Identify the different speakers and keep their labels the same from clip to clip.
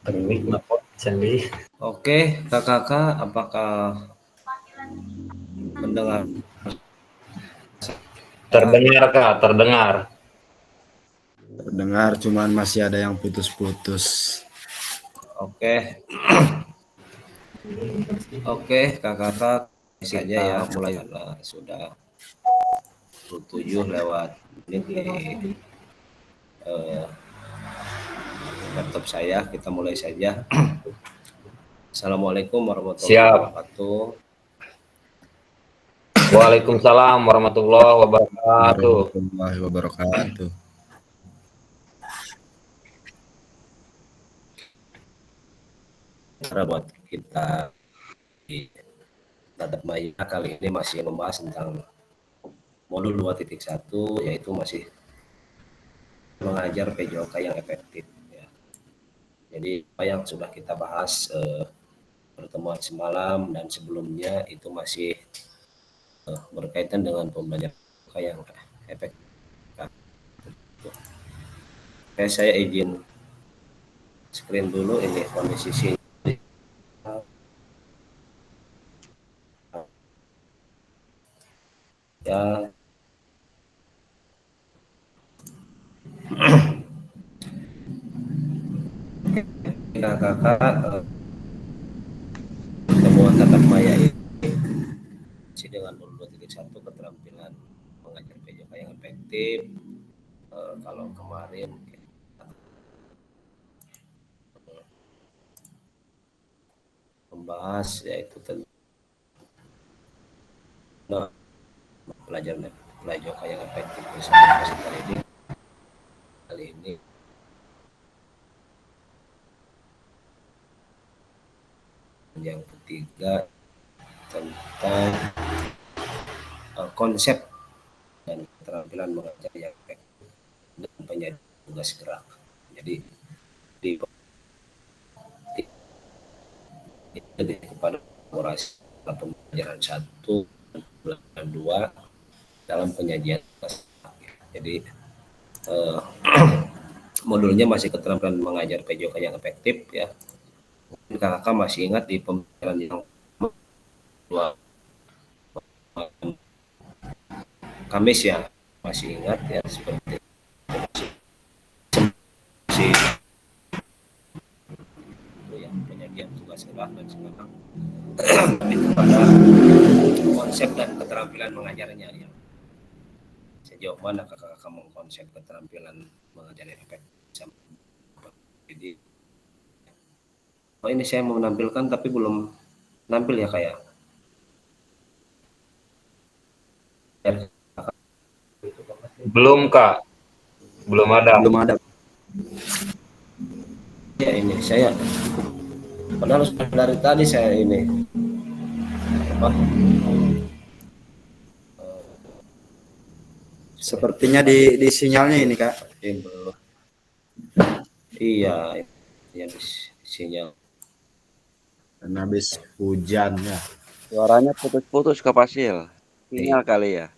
Speaker 1: Teknik lapor sendiri.
Speaker 2: Oke, kakak-kakak, apakah mendengar?
Speaker 1: Terdengar Kak, terdengar.
Speaker 3: Terdengar, cuman masih ada yang putus-putus.
Speaker 2: Oke, oke, kakak-kakak, saja ya, mulai sudah 7 lewat menit di laptop saya. Kita mulai saja. Assalamualaikum warahmatullahi
Speaker 1: Siap.
Speaker 2: wabarakatuh.
Speaker 1: Waalaikumsalam warahmatullahi wabarakatuh.
Speaker 3: Warahmatullahi wabarakatuh.
Speaker 2: Cara buat kita di Tatap Maya kali ini masih membahas tentang modul 2.1, yaitu masih mengajar PJOK yang efektif. Ya. Jadi apa yang sudah kita bahas pertemuan semalam dan sebelumnya itu masih berkaitan dengan pembelajaran PJOK yang efektif. Oke, saya izin screen dulu ini kondisi sini. Ya, kakak pertemuan tatap maya ini dengan modul 2.1 keterampilan mengajar PJOK yang efektif. Kalau kemarin membahas yaitu tentang pelajaran PJOK yang efektif bersama peserta didik. Kali ini yang ketiga tentang konsep dan keterampilan mengajar yang efektif dan penyajian tugas gerak. Jadi lebih kepada kolaborasi pembelajaran 1 dan 2 dalam penyajian tugas. Jadi modulnya masih keterampilan mengajar PJOK yang efektif ya. Mungkin kakak masih ingat di pembelajaran yang dua Kamis ya, masih ingat ya, seperti itu ya, penyajian tugas gerak dan sekarang lebih kepada konsep dan keterampilan mengajarnya ya. Sejauh mana kakak mengkonsep keterampilan mengajar yang efektif. Jadi ini saya mau menampilkan tapi belum nampil ya kayak.
Speaker 1: Belum Kak, belum ada.
Speaker 3: Belum ada.
Speaker 2: Ya ini saya padahal dari tadi saya ini
Speaker 3: Sepertinya di sinyalnya ini Kak.
Speaker 2: Iya, yang sinyal.
Speaker 3: Karena habis hujan ya.
Speaker 4: Suaranya putus-putus Kak Pasil. Sinyal kali ya.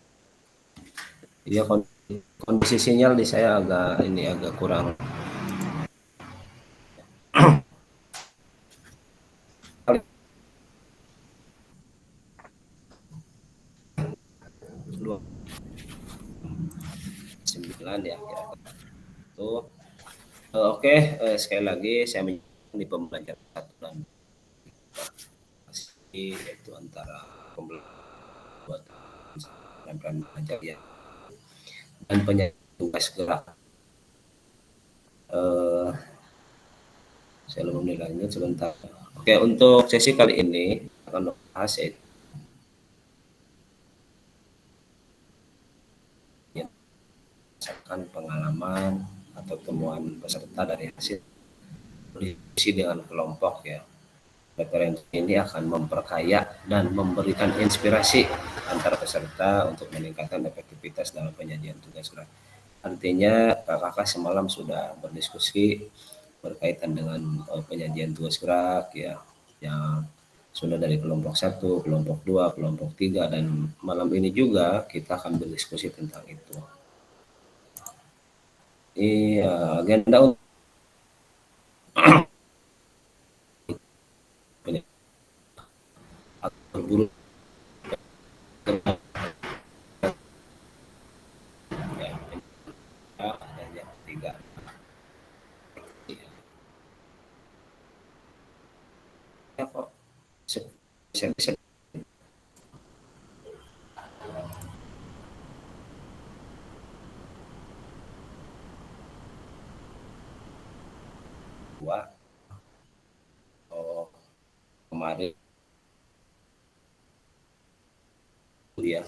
Speaker 2: Iya, kondisi sinyal di saya agak kurang. Sembilan ya kira-kira. Tuh. Oke, sekali lagi saya menyebutkan di pembelajaran 1 dan yaitu antara pembelajaran dan belajar ya dan penyajian tugas gerak. Saya belum nilainya sebentar. Oke, untuk sesi kali ini akan membahas pengalaman atau temuan peserta dari hasil diskusi dengan kelompok ya. Referensi ini akan memperkaya dan memberikan inspirasi antara peserta untuk meningkatkan efektivitas dalam penyajian tugas gerak. Artinya kakak semalam sudah berdiskusi berkaitan dengan penyajian tugas gerak ya, yang sudah dari kelompok 1, kelompok 2, kelompok 3, dan malam ini juga kita akan berdiskusi tentang itu. Agenda bisa dua. Oh, kemarin ya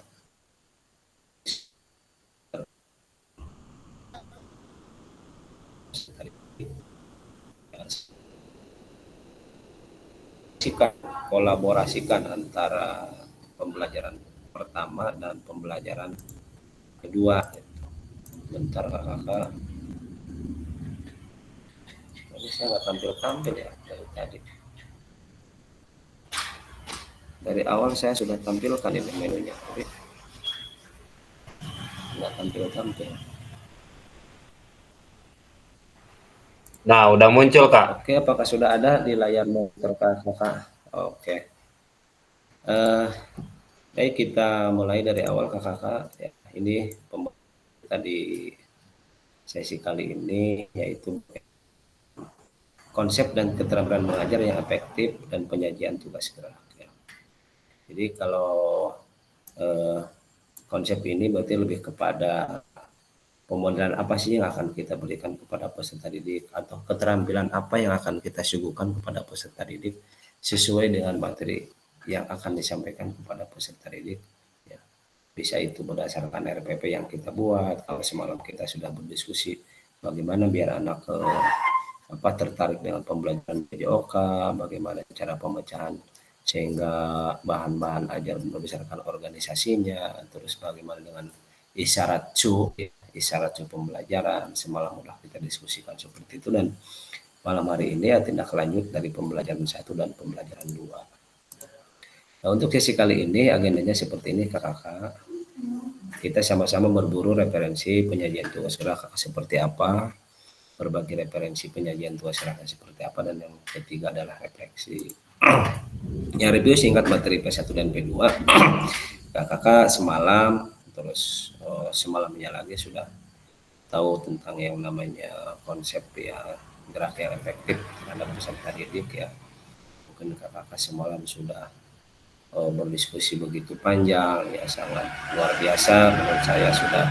Speaker 2: kolaborasikan antara pembelajaran pertama dan pembelajaran kedua. Bentar kakak, ini saya nggak tampil ya dari tadi. Dari awal saya sudah tampilkan ini menunya, tapi nggak tampil.
Speaker 1: Nah, udah muncul, Kak.
Speaker 2: Oke, apakah sudah ada di layar monitor kakak? Oke. Baik, kita mulai dari awal kakak. Ya, ini kita di sesi kali ini yaitu konsep dan keterampilan mengajar yang efektif dan penyajian tugas gerak. Ya. Jadi kalau konsep ini berarti lebih kepada pemodelan apa sih yang akan kita berikan kepada peserta didik atau keterampilan apa yang akan kita suguhkan kepada peserta didik sesuai dengan materi yang akan disampaikan kepada peserta didik. Ya. Bisa itu berdasarkan RPP yang kita buat. Kalau semalam kita sudah berdiskusi bagaimana biar anak tertarik dengan pembelajaran PJOK, bagaimana cara pemecahan sehingga bahan-bahan ajar berdasarkan organisasinya, terus bagaimana dengan isyarat pembelajaran. Semalam sudah kita diskusikan seperti itu, dan malam hari ini ya tindak lanjut dari pembelajaran 1 dan pembelajaran 2. Nah, untuk sesi kali ini agendanya seperti ini kakak. Kita sama-sama berburu referensi penyajian tugas gerak seperti apa, berbagi referensi penyajian tugas gerak seperti apa, dan yang ketiga adalah refleksi. Yang review singkat materi P1 dan P2. Kakak semalam, terus semalamnya lagi sudah tahu tentang yang namanya konsep ya gerak yang efektif terhadap peserta didik ya. Mungkin kakak semalam sudah berdiskusi begitu panjang ya, sangat luar biasa menurut saya, sudah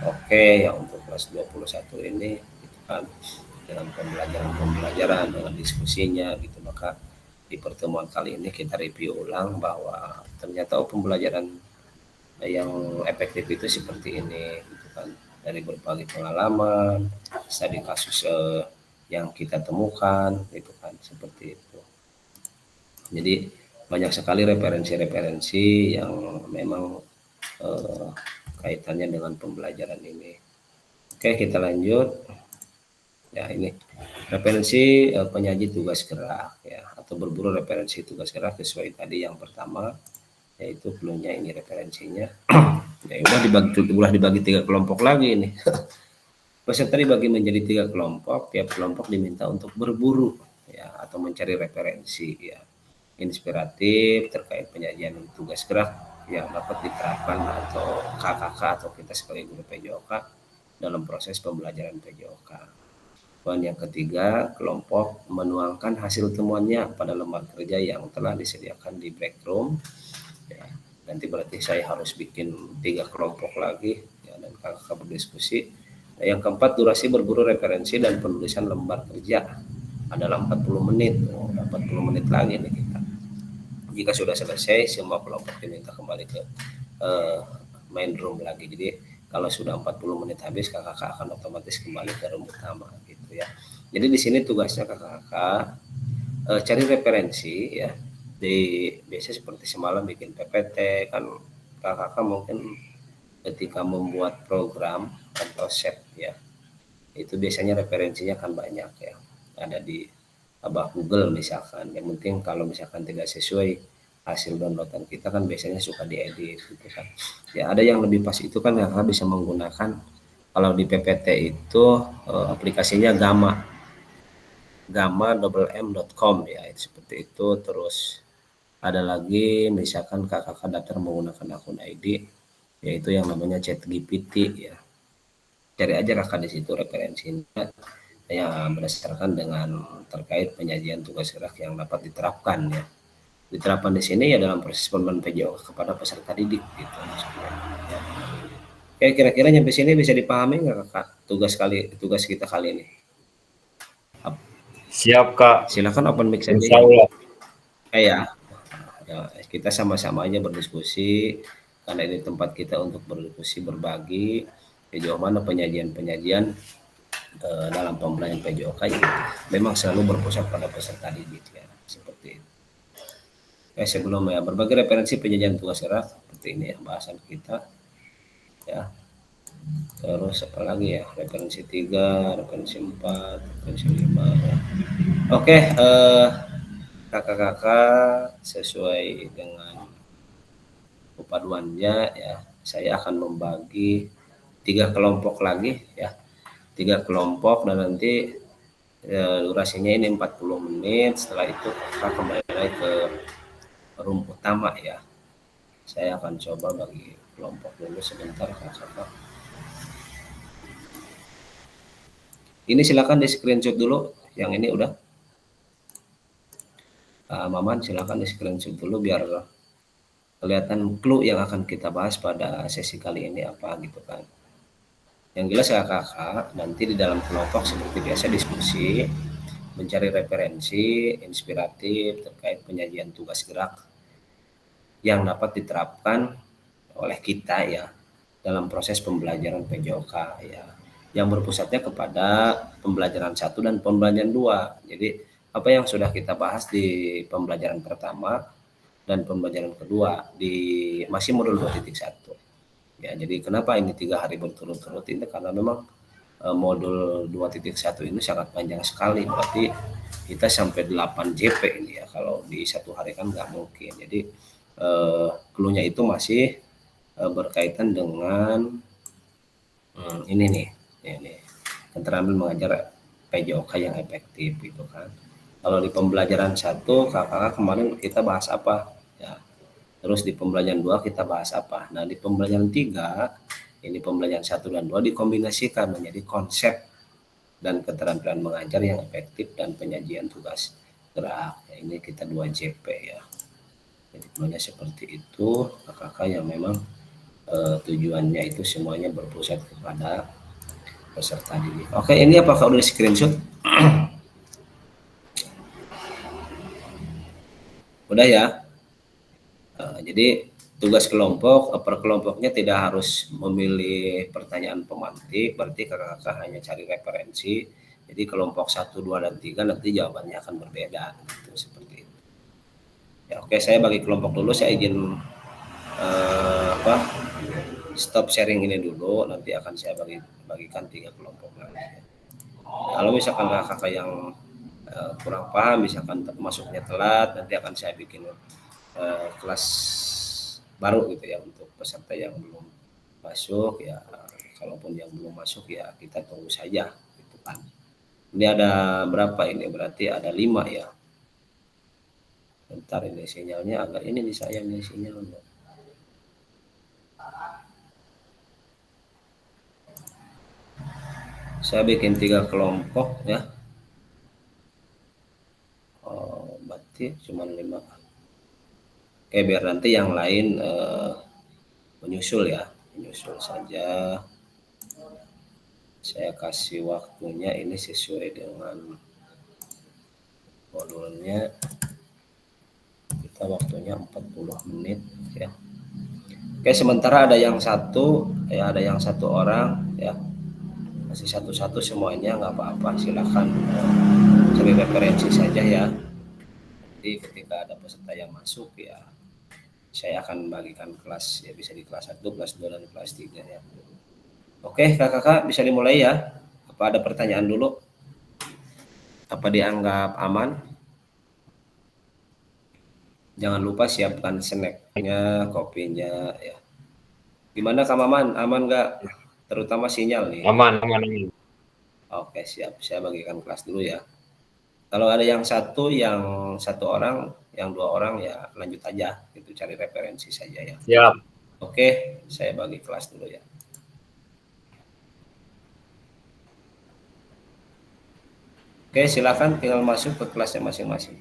Speaker 2: oke ya untuk kelas 21 ini gitu kan, dengan pembelajaran dengan diskusinya gitu. Maka di pertemuan kali ini kita review ulang bahwa ternyata pembelajaran yang efektif itu seperti ini gitu kan, dari berbagai pengalaman, studi kasus yang kita temukan gitu kan, seperti itu. Jadi banyak sekali referensi-referensi yang memang kaitannya dengan pembelajaran ini. Oke, kita lanjut. Ya, ini referensi penyaji tugas gerak ya, atau berburu referensi tugas gerak sesuai tadi yang pertama, yaitu cluenya ini referensinya. Ya udah dibagi 3 kelompok lagi ini. Peserta dibagi menjadi 3 kelompok, tiap kelompok diminta untuk berburu ya atau mencari referensi ya inspiratif terkait penyajian tugas gerak yang dapat diterapkan atau KKK atau kita sebagai guru PJOK dalam proses pembelajaran PJOK. Poin yang ketiga, kelompok menuangkan hasil temuannya pada lembar kerja yang telah disediakan di break room. Ya, nanti berarti saya harus bikin 3 kelompok lagi ya, dan kakak berdiskusi. Nah, yang keempat, durasi berburu referensi dan penulisan lembar kerja adalah 40 menit. 40 menit lagi nih kita. Jika sudah selesai, semua kelompok diminta kembali ke main room lagi. Jadi kalau sudah 40 menit habis, kakak akan otomatis kembali ke room utama gitu ya. Jadi di sini tugasnya kakak cari referensi ya. Biasanya seperti semalam bikin PPT kan, kakak mungkin ketika membuat program atau set ya, itu biasanya referensinya kan banyak ya, ada di Google misalkan. Yang penting kalau misalkan tidak sesuai hasil downloadan kita kan biasanya suka diedit gitu kan ya. Ada yang lebih pas itu kan kakak bisa menggunakan, kalau di PPT itu aplikasinya gamma.com ya, seperti itu. Terus ada lagi misalkan kakak daftar menggunakan akun ID, yaitu yang namanya ChatGPT ya. Cari aja kakak di situ referensinya yang berdasarkan dengan terkait penyajian tugas gerak yang dapat diterapkan ya. diterapkan di sini ya dalam proses pengembangan PJOK kepada peserta didik gitu maksudnya. Ya. Oke, kira-kira nyampe sini bisa dipahami nggak Kak tugas kita kali ini?
Speaker 1: Siap, Kak.
Speaker 2: Silakan open mic saja
Speaker 1: Insya
Speaker 2: ya.
Speaker 1: Allah.
Speaker 2: Ya, ya, kita sama-sama aja berdiskusi karena ini tempat kita untuk berdiskusi berbagi sejauh mana penyajian-penyajian dalam pembelajaran PJOK ini memang selalu berpusat pada peserta didik ya seperti itu. Sebelum ya berbagai referensi penyajian tugas gerak seperti ini ya bahasan kita ya. Terus apa lagi ya, referensi 3, referensi 4, referensi 5 ya. Oke, kakak-kakak sesuai dengan kepaduannya ya, saya akan membagi 3 kelompok lagi ya. 3 kelompok dan nanti durasinya ini 40 menit. Setelah itu kakak kembali lagi ke room utama ya. Saya akan coba bagi kelompok dulu sebentar kakak. Ini silakan di screenshot dulu. Yang ini udah. Maman silakan di screenshot dulu biar kelihatan clue yang akan kita bahas pada sesi kali ini apa gitu kan. Yang jelas kakak nanti di dalam kelompok seperti biasa diskusi, mencari referensi inspiratif terkait penyajian tugas gerak yang dapat diterapkan oleh kita ya dalam proses pembelajaran PJOK ya, yang berpusatnya kepada pembelajaran 1 dan pembelajaran 2. Jadi apa yang sudah kita bahas di pembelajaran pertama dan pembelajaran kedua di masih modul 2.1 ya. Jadi kenapa ini 3 hari berturut-turut ini karena memang modul 2.1 ini sangat panjang sekali, berarti kita sampai 8 JP ini ya, kalau di satu hari kan nggak mungkin. Jadi clue-nya itu masih berkaitan dengan ini nih, keterampilan mengajar PJOK yang efektif gitu kan. Kalau di pembelajaran 1 kakak kemarin kita bahas apa ya, terus di pembelajaran 2 kita bahas apa. Nah di pembelajaran 3 ini pembelajaran 1 dan 2 dikombinasikan menjadi konsep dan keterampilan mengajar yang efektif dan penyajian tugas gerak ya, ini kita 2 JP ya. Jadi semuanya seperti itu kakak yang memang tujuannya itu semuanya berpusat kepada peserta didik. Oke, ini apakah udah di screenshot? Udah ya. Jadi tugas kelompok per kelompoknya tidak harus memilih pertanyaan pemantik, berarti kakak-kakak hanya cari referensi. Jadi kelompok 1, 2, dan 3 nanti jawabannya akan berbeda gitu, seperti itu. Ya, oke, saya bagi kelompok dulu, saya izin stop sharing ini dulu, nanti akan saya bagikan 3 kelompok lagi. Kalau misalkan kakak yang kurang paham, misalkan masuknya telat, nanti akan saya bikin kelas baru gitu ya untuk peserta yang belum masuk ya. Kalaupun yang belum masuk ya kita tunggu saja gitu kan. Ini ada berapa ini? Berarti ada 5 ya. Bentar, ini sinyalnya agak ini nih, saya nih sinyalnya. Saya bikin 3 kelompok ya. Berarti cuma 5. Oke, biar nanti yang lain menyusul ya, menyusul saja. Saya kasih waktunya ini sesuai dengan modulnya. Kita waktunya 40 menit ya. Oke, sementara ada yang satu ya, ada yang 1 orang ya. Masih satu-satu semuanya nggak apa-apa, silakan cari referensi saja ya. Jadi ketika ada peserta yang masuk ya saya akan bagikan kelas ya, bisa di kelas 1, kelas 2, dan kelas 3 ya. Oke kakak-kakak bisa dimulai ya. Apa ada pertanyaan dulu? Apa dianggap aman? Jangan lupa siapkan snacknya, kopinya ya. Gimana Kak Maman, aman nggak? Terutama sinyal nih.
Speaker 1: Aman.
Speaker 2: Oke, siap, saya bagikan kelas dulu ya. Kalau ada yang 1 orang, yang 2 orang ya lanjut aja, itu cari referensi saja ya.
Speaker 1: Siap.
Speaker 2: Oke, saya bagi kelas dulu ya. Oke, silakan tinggal masuk ke kelasnya masing-masing.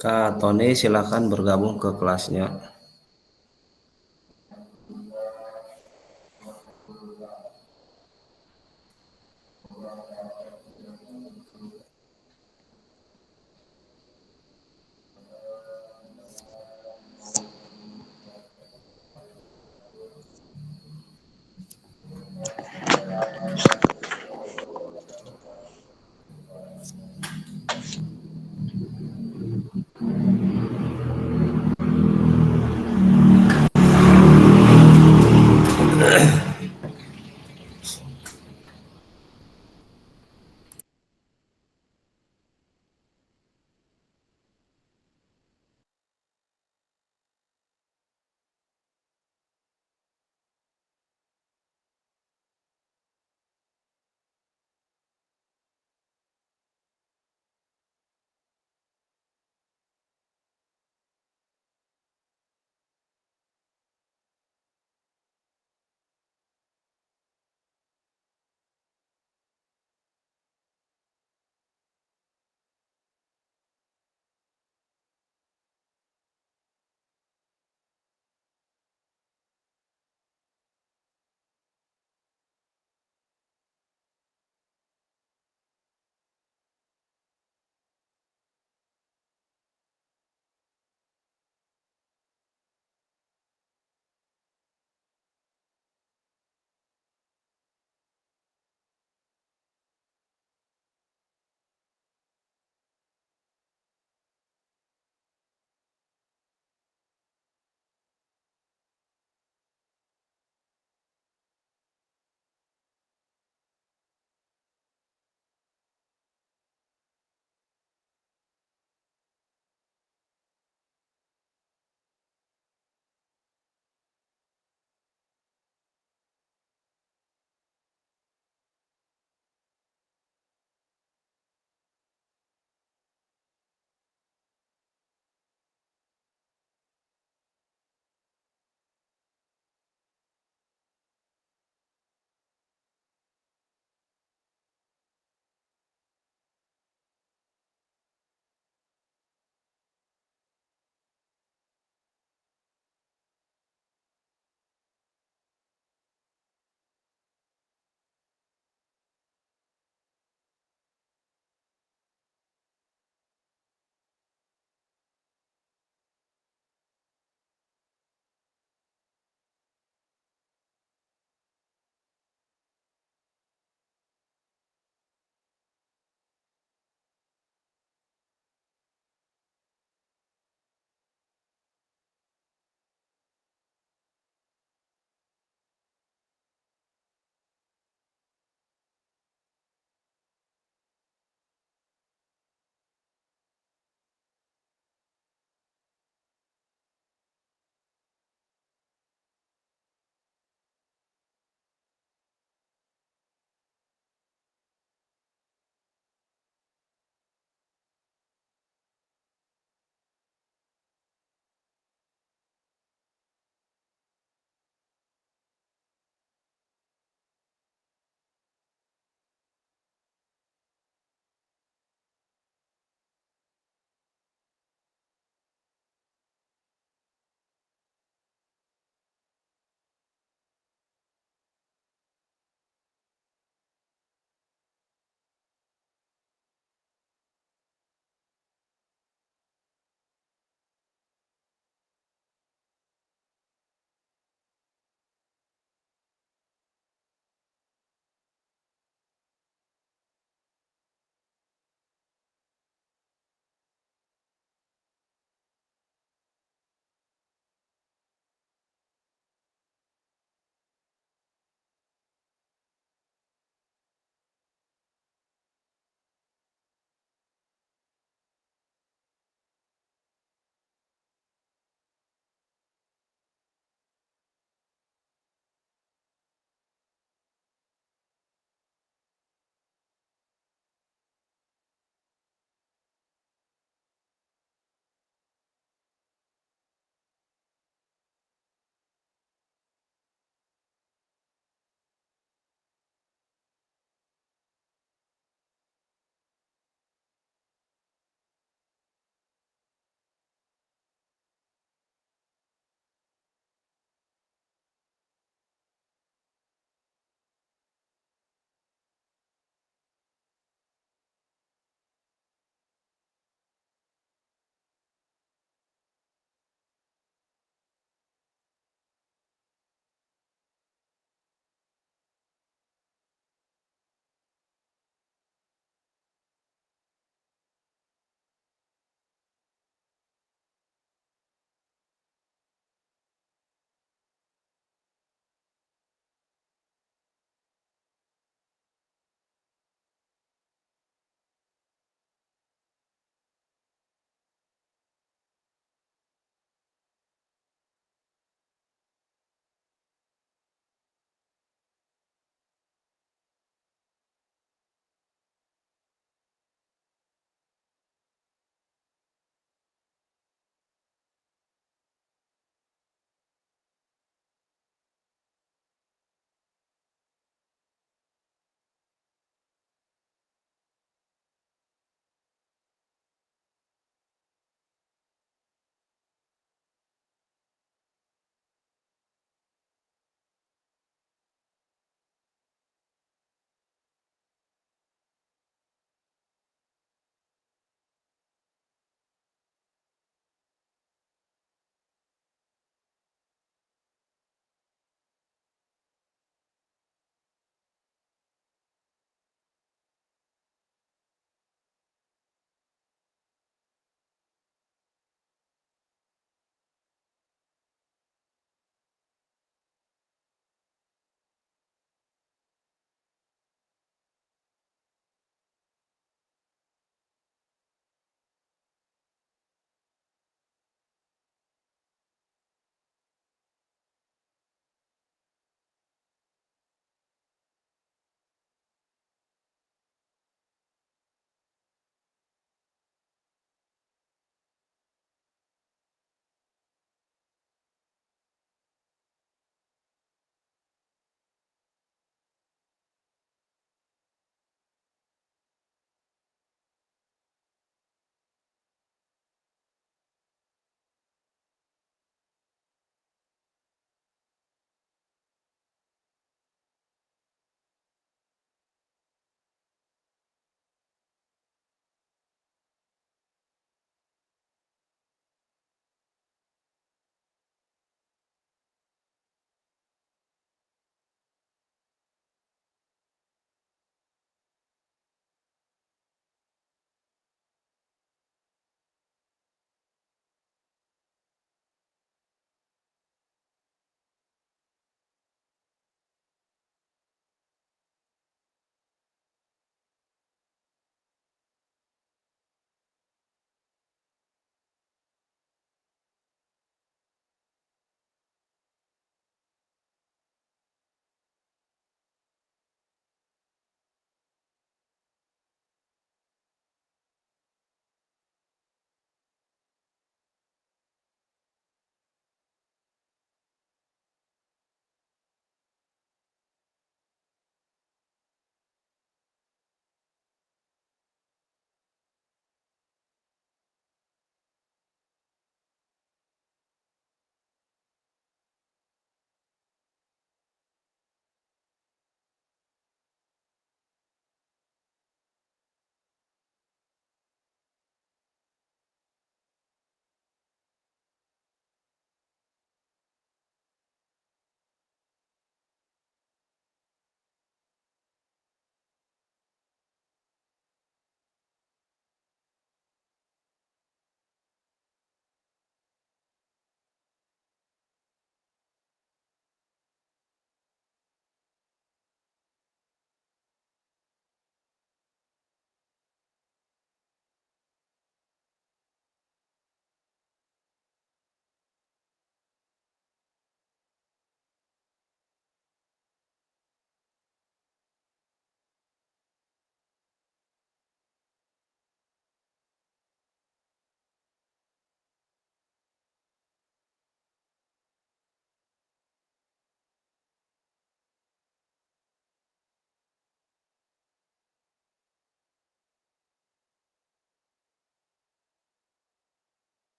Speaker 2: Kak Tony silakan bergabung ke kelasnya.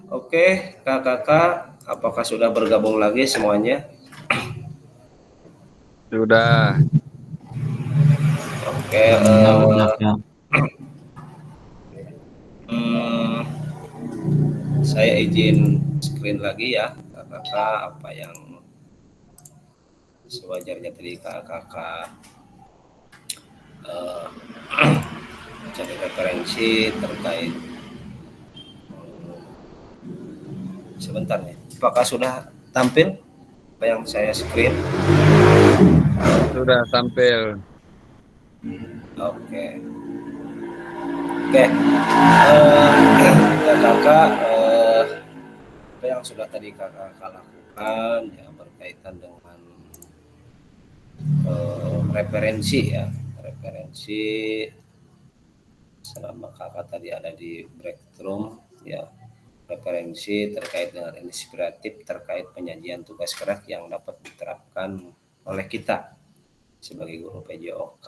Speaker 2: Oke, kakak, apakah sudah bergabung lagi semuanya?
Speaker 4: Sudah.
Speaker 2: Oke,
Speaker 5: Udah, Kak.
Speaker 2: saya izin screen lagi ya, kakak, apa yang sewajarnya tadi kakak eh, cari referensi terkait sebentar nih. Apakah sudah tampil apa yang saya screen?
Speaker 4: Sudah tampil.
Speaker 2: Oke. Oke. Kakak, apa yang sudah tadi kakak lakukan ya berkaitan dengan referensi ya, referensi selama kakak tadi ada di breakroom ya, referensi terkait dengan inspiratif terkait penyajian tugas keras yang dapat diterapkan oleh kita sebagai guru PJOK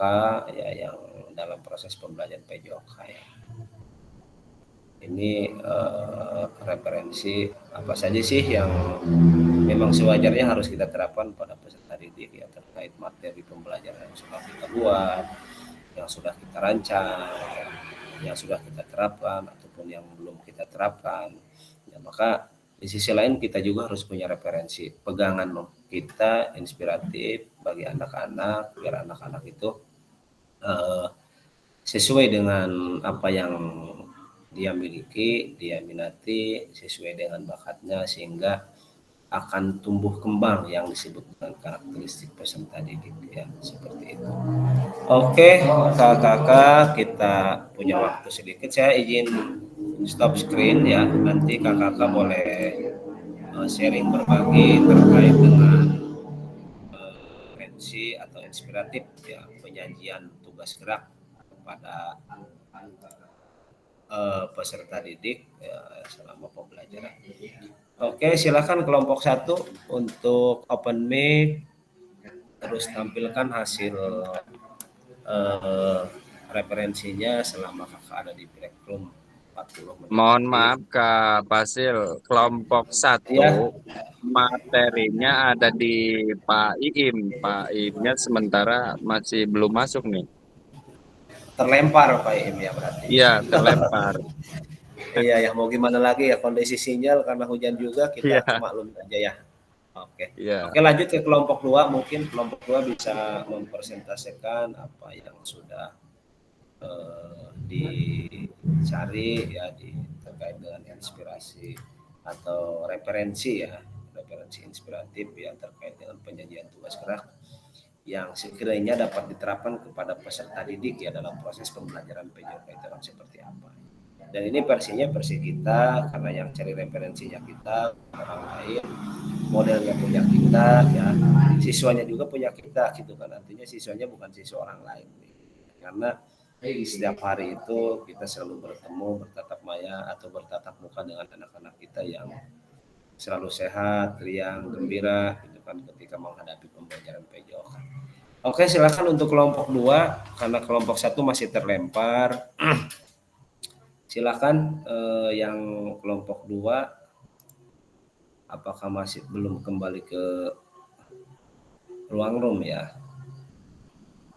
Speaker 2: ya, yang dalam proses pembelajaran PJOK ya. Ini referensi apa saja sih yang memang sewajarnya harus kita terapkan pada peserta didik ya, terkait materi pembelajaran yang sudah kita buat, yang sudah kita rancang, yang sudah kita terapkan ataupun yang belum kita terapkan. Ya, maka di sisi lain kita juga harus punya referensi pegangan kita inspiratif bagi anak-anak, biar anak-anak itu sesuai dengan apa yang dia miliki, dia minati, sesuai dengan bakatnya, sehingga akan tumbuh kembang yang disebut dengan karakteristik peserta didik ya, seperti itu. Oke, kakak, kita punya waktu sedikit, saya izin stop screen ya, nanti kakak boleh sharing berbagi terkait dengan referensi atau inspiratif ya, penyajian tugas gerak kepada peserta didik ya, selama pembelajaran. Oke, silakan kelompok 1 untuk open mic, terus tampilkan hasil referensinya selama kakak ada di breakroom 40 menit.
Speaker 4: Mohon maaf Kak Fasil, kelompok 1
Speaker 2: Ya.
Speaker 4: materinya ada di Pak Iim. Pak Iimnya sementara masih belum masuk nih.
Speaker 2: Terlempar Pak Im ya berarti.
Speaker 4: Iya, terlempar.
Speaker 2: Iya ya, mau gimana lagi ya, kondisi sinyal karena hujan juga kita
Speaker 4: Iya.
Speaker 2: maklum aja ya. Oke.
Speaker 4: Iya.
Speaker 2: Oke, lanjut ke kelompok 2, mungkin kelompok 2 bisa mempresentasikan apa yang sudah dicari ya terkait dengan inspirasi atau referensi ya, referensi inspiratif ya terkait dengan penyajian tugas keras yang sekiranya dapat diterapkan kepada peserta didik ya dalam proses pembelajaran PJOK itu seperti apa. Dan ini versinya versi kita, karena yang cari referensinya kita, orang lain, modelnya punya kita ya, siswanya juga punya kita gitu kan, artinya siswanya bukan siswa orang lain. Karena setiap hari itu kita selalu bertemu, bertatap maya atau bertatap muka dengan anak-anak kita yang selalu sehat, riang, gembira gitu kan ketika menghadapi pembelajaran PJOK. Oke, silakan untuk kelompok 2 karena kelompok 1 masih terlempar. Silakan yang kelompok 2 apakah masih belum kembali ke ruang room ya?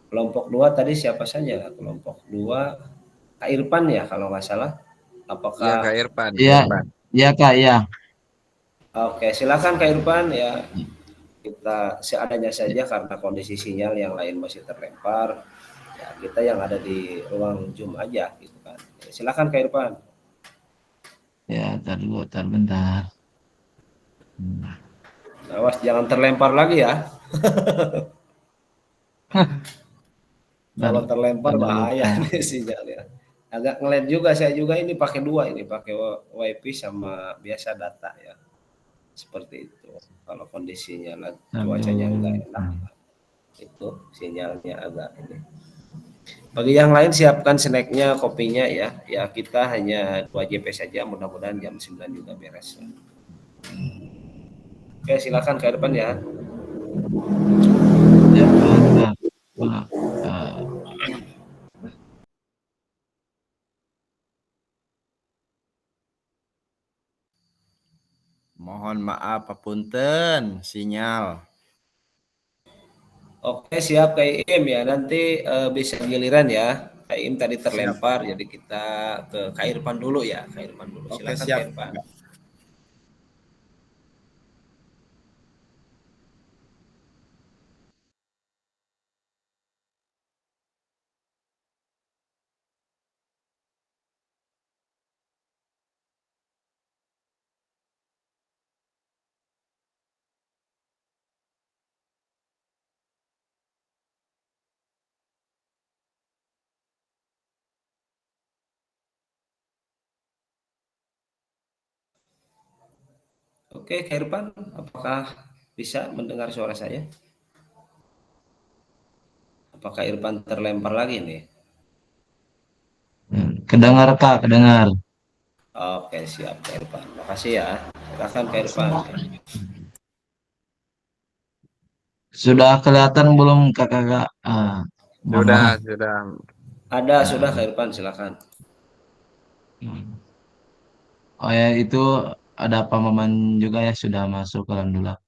Speaker 2: Kelompok 2 tadi siapa saja? Kelompok 2 Kak Irfan ya kalau nggak salah. Apakah
Speaker 4: Iya Kak Irfan.
Speaker 5: Iya, iya Kak, iya.
Speaker 2: Oke, silakan Kak Irfan ya. Kita seadanya saja karena kondisi sinyal yang lain masih terlempar. Ya, kita yang ada di ruang Zoom aja gitu kan. Silakan Kak Irfan.
Speaker 5: Ya, bentar.
Speaker 2: Awas jangan terlempar lagi ya. Kalau terlempar bahaya nih sinyalnya. Agak ngelag juga, saya juga ini pakai 2 ini, pakai WiFi sama biasa data ya. Seperti itu. Kalau kondisinya cuacanya enggak enak, itu sinyalnya agak ini. Bagi yang lain siapkan snacknya, kopinya ya. Ya kita hanya 2 JP saja, mudah-mudahan jam 9 juga beres. Oke, silakan ke depan ya.
Speaker 5: Ya, Kak.
Speaker 3: Mohon maaf papunten sinyal.
Speaker 2: Oke, siap Kak Im ya. Nanti bisa giliran ya. Kak Im tadi
Speaker 3: Siap.
Speaker 2: terlempar, jadi kita ke Kak Irfan dulu ya. Kak Irfan dulu.
Speaker 3: Oke,
Speaker 2: Silakan
Speaker 3: siap.
Speaker 2: Kak Irfan. Oke, Kak Irfan, apakah bisa mendengar suara saya? Apakah Irfan terlempar lagi nih?
Speaker 5: Kedengar Kak, kedengar.
Speaker 2: Oke, siap Kak Irfan. Makasih ya. Silakan Kak Irfan.
Speaker 5: Sudah kelihatan belum Kakak? Mohon
Speaker 4: Sudah,
Speaker 5: maaf.
Speaker 4: sudah.
Speaker 2: Ada, sudah Kak
Speaker 5: Ah,
Speaker 2: Irfan, silakan.
Speaker 5: oh ya, itu ada Pak Maman juga ya sudah masuk alhamdulillah.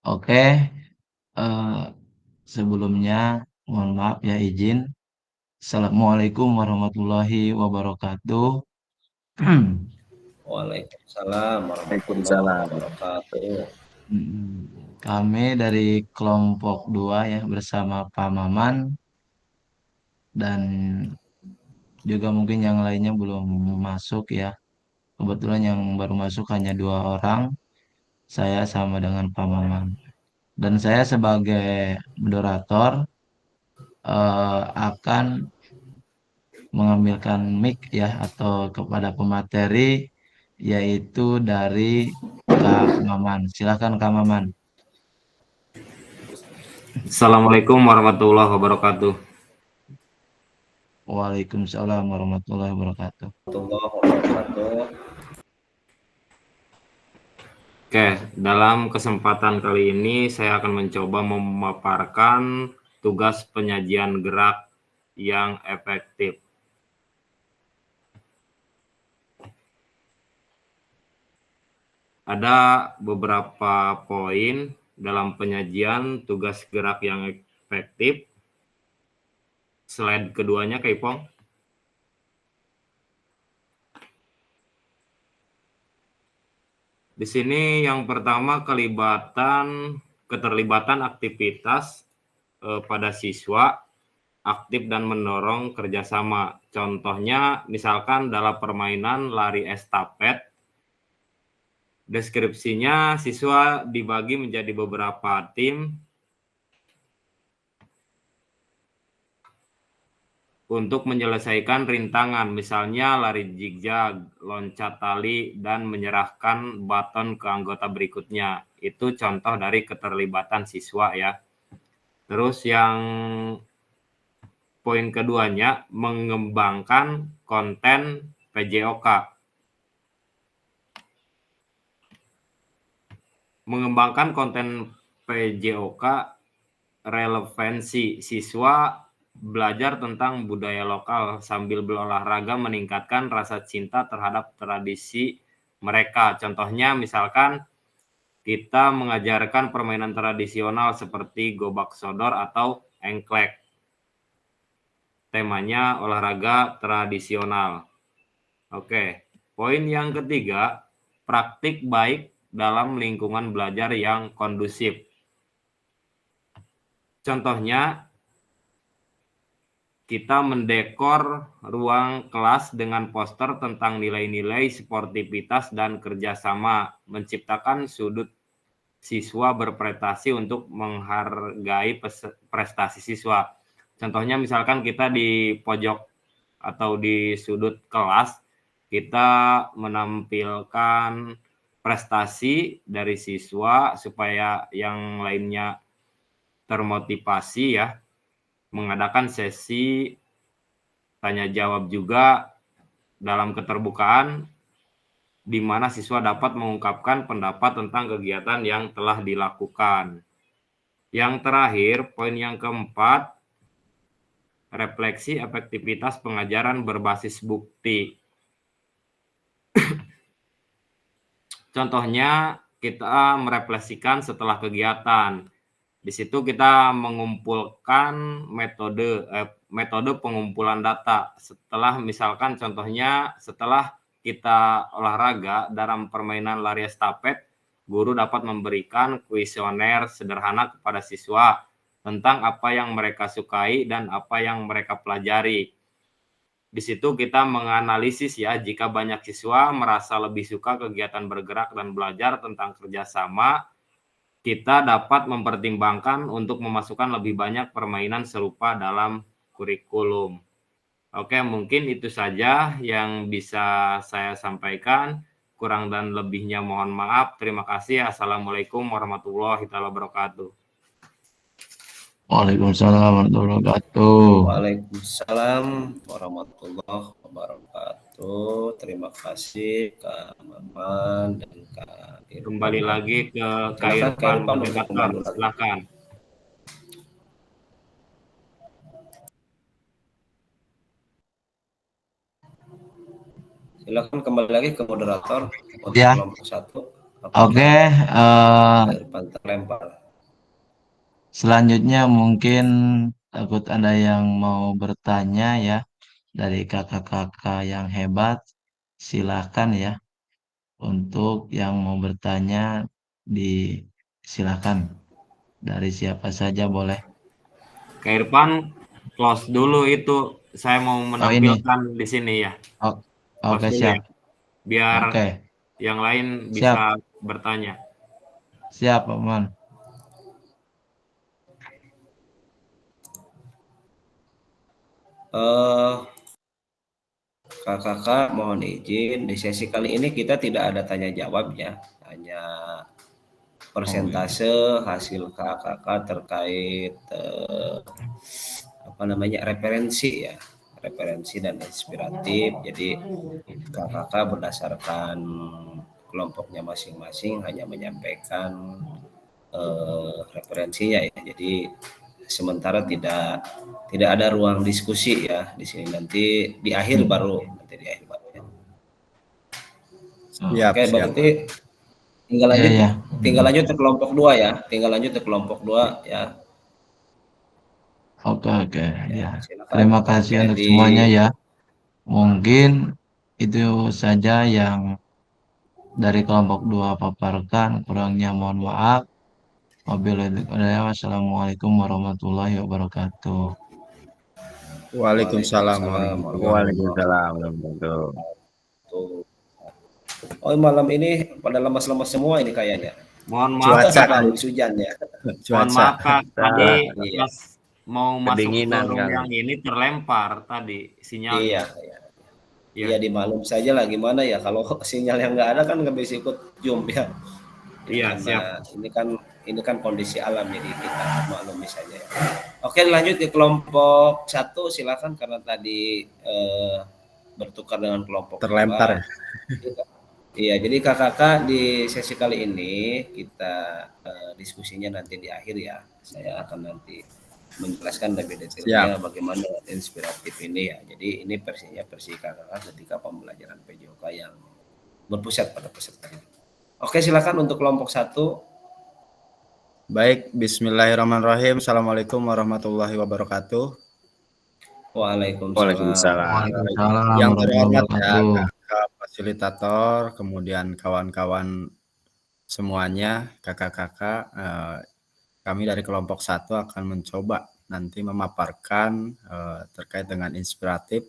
Speaker 5: Oke, eh, sebelumnya mohon maaf ya izin. Assalamualaikum warahmatullahi wabarakatuh.
Speaker 2: Waalaikumsalam warahmatullahi
Speaker 4: Waalaikumsalam.
Speaker 2: wabarakatuh.
Speaker 5: Kami dari kelompok 2 ya bersama Pak Maman dan juga mungkin yang lainnya belum masuk ya. Kebetulan yang baru masuk hanya 2 orang, saya sama dengan Pak Maman. Dan saya sebagai moderator akan mengambilkan mic ya atau kepada pemateri yaitu dari Kak Maman. Silakan Kak Maman.
Speaker 1: Assalamualaikum warahmatullahi wabarakatuh.
Speaker 5: Waalaikumsalam warahmatullahi wabarakatuh.
Speaker 2: Warahmatullahi wabarakatuh.
Speaker 1: Oke, dalam kesempatan kali ini saya akan mencoba memaparkan tugas penyajian gerak yang efektif. Ada beberapa poin dalam penyajian tugas gerak yang efektif. Slide keduanya, Kak Ipong. Di sini yang pertama keterlibatan aktivitas pada siswa aktif dan mendorong kerjasama. Contohnya misalkan dalam permainan lari estafet, deskripsinya siswa dibagi menjadi beberapa tim untuk menyelesaikan rintangan, misalnya lari zigzag, loncat tali, dan menyerahkan baton ke anggota berikutnya. Itu contoh dari keterlibatan siswa ya. Terus yang poin keduanya, mengembangkan konten PJOK. Mengembangkan konten PJOK, relevansi siswa belajar tentang budaya lokal sambil berolahraga meningkatkan rasa cinta terhadap tradisi mereka. Contohnya misalkan kita mengajarkan permainan tradisional seperti gobak sodor atau engklek. Temanya olahraga tradisional. Oke, poin yang ketiga, praktik baik dalam lingkungan belajar yang kondusif. Contohnya, kita mendekor ruang kelas dengan poster tentang nilai-nilai sportivitas dan kerjasama, menciptakan sudut siswa berprestasi untuk menghargai prestasi siswa. Contohnya misalkan kita di pojok atau di sudut kelas, kita menampilkan prestasi dari siswa supaya yang lainnya termotivasi ya, mengadakan sesi tanya jawab juga dalam keterbukaan di mana siswa dapat mengungkapkan pendapat tentang kegiatan yang telah dilakukan. Yang terakhir, poin yang keempat, refleksi efektivitas pengajaran berbasis bukti. Contohnya kita merefleksikan setelah kegiatan. Di situ kita mengumpulkan metode pengumpulan data. Setelah misalkan contohnya setelah kita olahraga dalam permainan lari estafet, guru dapat memberikan kuesioner sederhana kepada siswa tentang apa yang mereka sukai dan apa yang mereka pelajari. Di situ kita menganalisis ya, jika banyak siswa merasa lebih suka kegiatan bergerak dan belajar tentang kerjasama, kita dapat mempertimbangkan untuk memasukkan lebih banyak permainan serupa dalam kurikulum. Oke, mungkin itu saja yang bisa saya sampaikan. Kurang dan lebihnya mohon maaf. Terima kasih. Assalamualaikum warahmatullahi wabarakatuh.
Speaker 5: Waalaikumsalam warahmatullahi wabarakatuh.
Speaker 2: Waalaikumsalam warahmatullahi wabarakatuh. Terima kasih Kak Maman dan Kak Irfan.
Speaker 1: Kembali lagi ke Kak
Speaker 2: Silakan, Kak
Speaker 1: Irfan,
Speaker 2: Irfan, untuk
Speaker 1: moderator.
Speaker 2: kembali lagi.
Speaker 1: Silakan.
Speaker 2: Silakan kembali lagi ke moderator untuk
Speaker 5: Ya.
Speaker 2: kelompok 1.
Speaker 5: Oke,
Speaker 2: Kak Irfan terlempar.
Speaker 5: selanjutnya mungkin takut ada yang mau bertanya ya dari kakak-kakak yang hebat. Silakan ya. Untuk yang mau bertanya silakan. Dari siapa saja boleh.
Speaker 1: Kak Irfan, close dulu itu. Saya mau
Speaker 5: ini.
Speaker 1: menampilkan di sini ya.
Speaker 5: Oke,
Speaker 1: Close dulu
Speaker 5: siap.
Speaker 1: ya. Biar
Speaker 5: Oke,
Speaker 1: yang lain
Speaker 5: siap.
Speaker 1: bisa bertanya.
Speaker 5: Siap, Pak Man.
Speaker 2: Kakak mohon izin, di sesi kali ini kita tidak ada tanya jawab ya, hanya persentase hasil kakak terkait referensi ya, referensi dan inspiratif. Jadi kakak berdasarkan kelompoknya masing-masing hanya menyampaikan referensinya ya. Jadi sementara tidak ada ruang diskusi ya di sini, nanti di akhir baru ya. Oke, berarti tinggal lanjut ke kelompok 2 ya. Ya.
Speaker 5: Oke. Ya.
Speaker 2: Silakan.
Speaker 5: Terima kasih untuk semuanya ya. Mungkin itu saja yang dari kelompok 2 paparkan. Kurangnya mohon maaf. Wassalamualaikum warahmatullahi wabarakatuh.
Speaker 3: Waalaikumsalam warahmatullahi
Speaker 4: Waalaikumsalam.
Speaker 2: Oh, malam ini pada lemas-lemas semua ini kayaknya.
Speaker 1: Mohon maaf
Speaker 3: Cuaca
Speaker 1: Kak.
Speaker 2: Habis hujan ya.
Speaker 1: Mohon maaf Kak. Tadi
Speaker 2: Iya.
Speaker 1: pas mau masuk ke
Speaker 4: Kedinginan
Speaker 1: room
Speaker 4: kali.
Speaker 1: yang ini terlempar tadi sinyalnya.
Speaker 2: Iya.
Speaker 1: Iya.
Speaker 2: Iya, dimaklum saja lah gimana ya, kalau sinyal yang nggak ada kan nggak bisa ikut Zoom ya.
Speaker 1: Iya,
Speaker 2: Karena
Speaker 1: siap.
Speaker 2: ini kan kondisi alam, jadi kita maklumi saja. Oke, lanjut di kelompok 1 silakan, karena tadi bertukar dengan kelompok
Speaker 3: terlempar.
Speaker 2: 2. Iya, jadi kakak di sesi kali ini kita diskusinya nanti di akhir ya. Saya akan nanti menjelaskan lebih detailnya bagaimana inspiratif ini ya. Jadi ini versi kakak ketika pembelajaran PJOK yang berpusat pada peserta. Oke, silakan untuk kelompok 1.
Speaker 3: Baik, bismillahirrahmanirrahim. Assalamualaikum warahmatullahi wabarakatuh.
Speaker 2: Waalaikumsalam.
Speaker 3: Yang terhormat ya kakak fasilitator, kemudian kawan-kawan semuanya, kakak-kakak, kami dari kelompok 1 akan mencoba nanti memaparkan terkait dengan inspiratif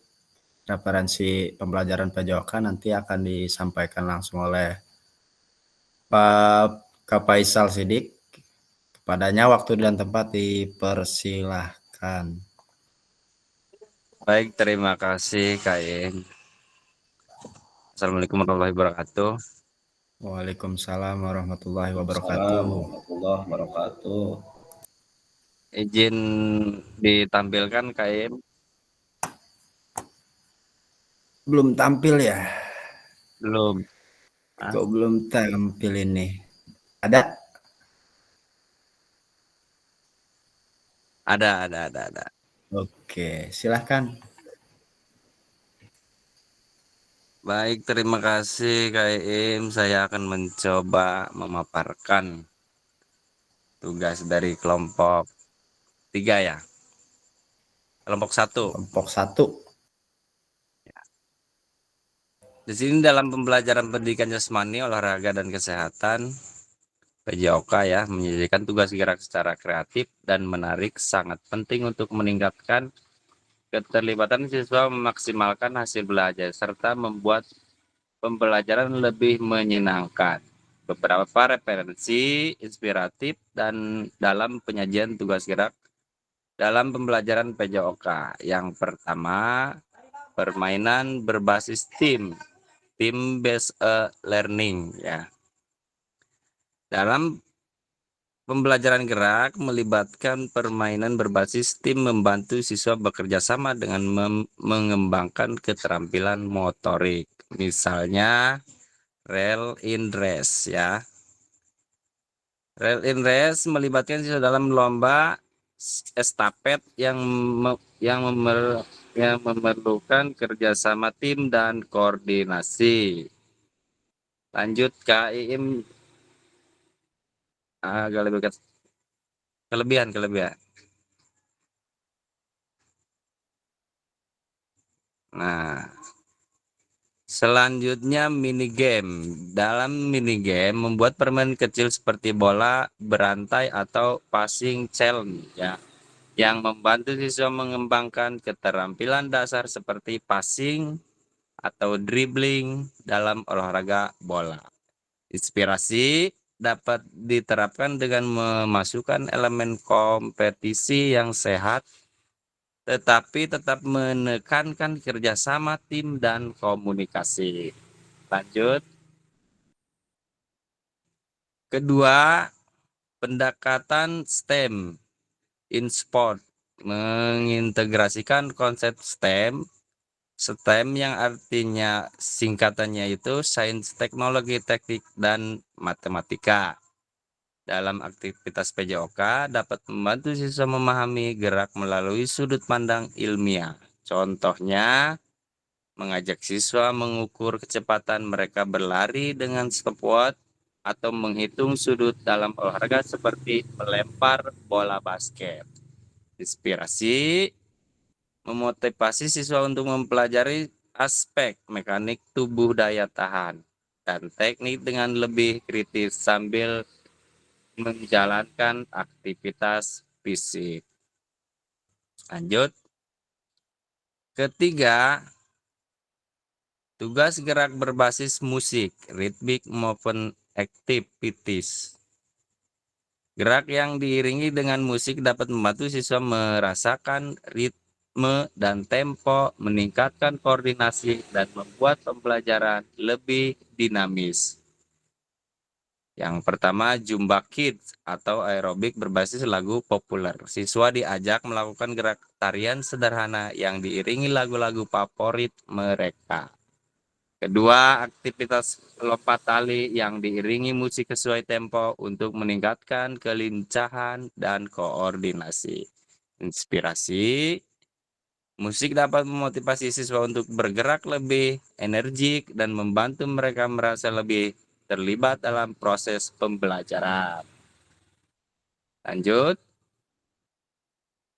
Speaker 3: referensi pembelajaran PJOK, nanti akan disampaikan langsung oleh Pak Faisal Sidik. Kepadanya waktu dan tempat dipersilahkan.
Speaker 4: Baik, terima kasih Kak Ing. Assalamualaikum warahmatullahi wabarakatuh.
Speaker 3: Waalaikumsalam warahmatullahi wabarakatuh.
Speaker 4: Izin ditampilkan Kak Ing.
Speaker 3: Belum tampil ya?
Speaker 4: Belum.
Speaker 3: Kok belum tampil ini? Ada?
Speaker 4: Ada.
Speaker 3: Oke, silahkan.
Speaker 4: Baik, terima kasih Kak Iim. Saya akan mencoba memaparkan tugas dari kelompok 3 ya. Kelompok 1.
Speaker 3: Kelompok 1.
Speaker 4: Di sini dalam pembelajaran pendidikan jasmani, olahraga dan kesehatan, PJOK ya, menjadikan tugas gerak secara kreatif dan menarik sangat penting untuk meningkatkan keterlibatan siswa, memaksimalkan hasil belajar, serta membuat pembelajaran lebih menyenangkan. Beberapa referensi inspiratif dan dalam penyajian tugas gerak dalam pembelajaran PJOK. Yang pertama, permainan berbasis team based learning ya. Dalam pembelajaran gerak melibatkan permainan berbasis tim membantu siswa bekerja sama dengan mengembangkan keterampilan motorik. Misalnya rail in race ya. Rail in race melibatkan siswa dalam lomba estafet yang memerlukan kerjasama tim dan koordinasi. Lanjut Kak Iim, agak lebih kelebihan. Nah, selanjutnya mini game. Dalam mini game membuat permainan kecil seperti bola berantai atau passing challenge ya, yang membantu siswa mengembangkan keterampilan dasar seperti passing atau dribbling dalam olahraga bola. Inspirasi dapat diterapkan dengan memasukkan elemen kompetisi yang sehat, tetapi tetap menekankan kerjasama tim dan komunikasi. Lanjut. Kedua, pendekatan STEM in sport, mengintegrasikan konsep STEM yang artinya singkatannya itu sains, teknologi, teknik, dan matematika. Dalam aktivitas PJOK dapat membantu siswa memahami gerak melalui sudut pandang ilmiah. Contohnya, mengajak siswa mengukur kecepatan mereka berlari dengan stopwatch atau menghitung sudut dalam olahraga seperti melempar bola basket. Inspirasi memotivasi siswa untuk mempelajari aspek mekanik tubuh, daya tahan, dan teknik dengan lebih kritis sambil menjalankan aktivitas fisik. Lanjut. Ketiga, tugas gerak berbasis musik, rhythmic movement activities. Gerak yang diiringi dengan musik dapat membantu siswa merasakan ritme dan tempo, meningkatkan koordinasi, dan membuat pembelajaran lebih dinamis. Yang pertama, Zumba Kids atau aerobik berbasis lagu populer. Siswa diajak melakukan gerak tarian sederhana yang diiringi lagu-lagu favorit mereka. Kedua, aktivitas lompat tali yang diiringi musik sesuai tempo untuk meningkatkan kelincahan dan koordinasi. Inspirasi, musik dapat memotivasi siswa untuk bergerak lebih energik dan membantu mereka merasa lebih terlibat dalam proses pembelajaran. Lanjut.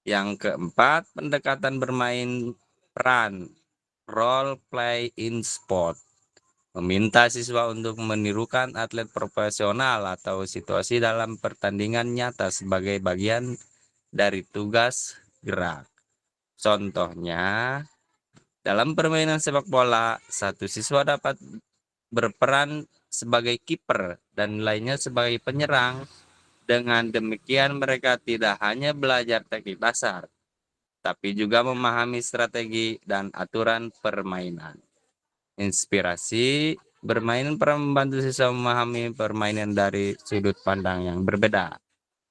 Speaker 4: Yang keempat, pendekatan bermain peran, role play in sport. Meminta siswa untuk menirukan atlet profesional atau situasi dalam pertandingan nyata sebagai bagian dari tugas gerak. Contohnya, dalam permainan sepak bola, satu siswa dapat berperan sebagai kiper dan lainnya sebagai penyerang. Dengan demikian mereka tidak hanya belajar teknik dasar, tapi juga memahami strategi dan aturan permainan. Inspirasi, bermain peran membantu siswa memahami permainan dari sudut pandang yang berbeda,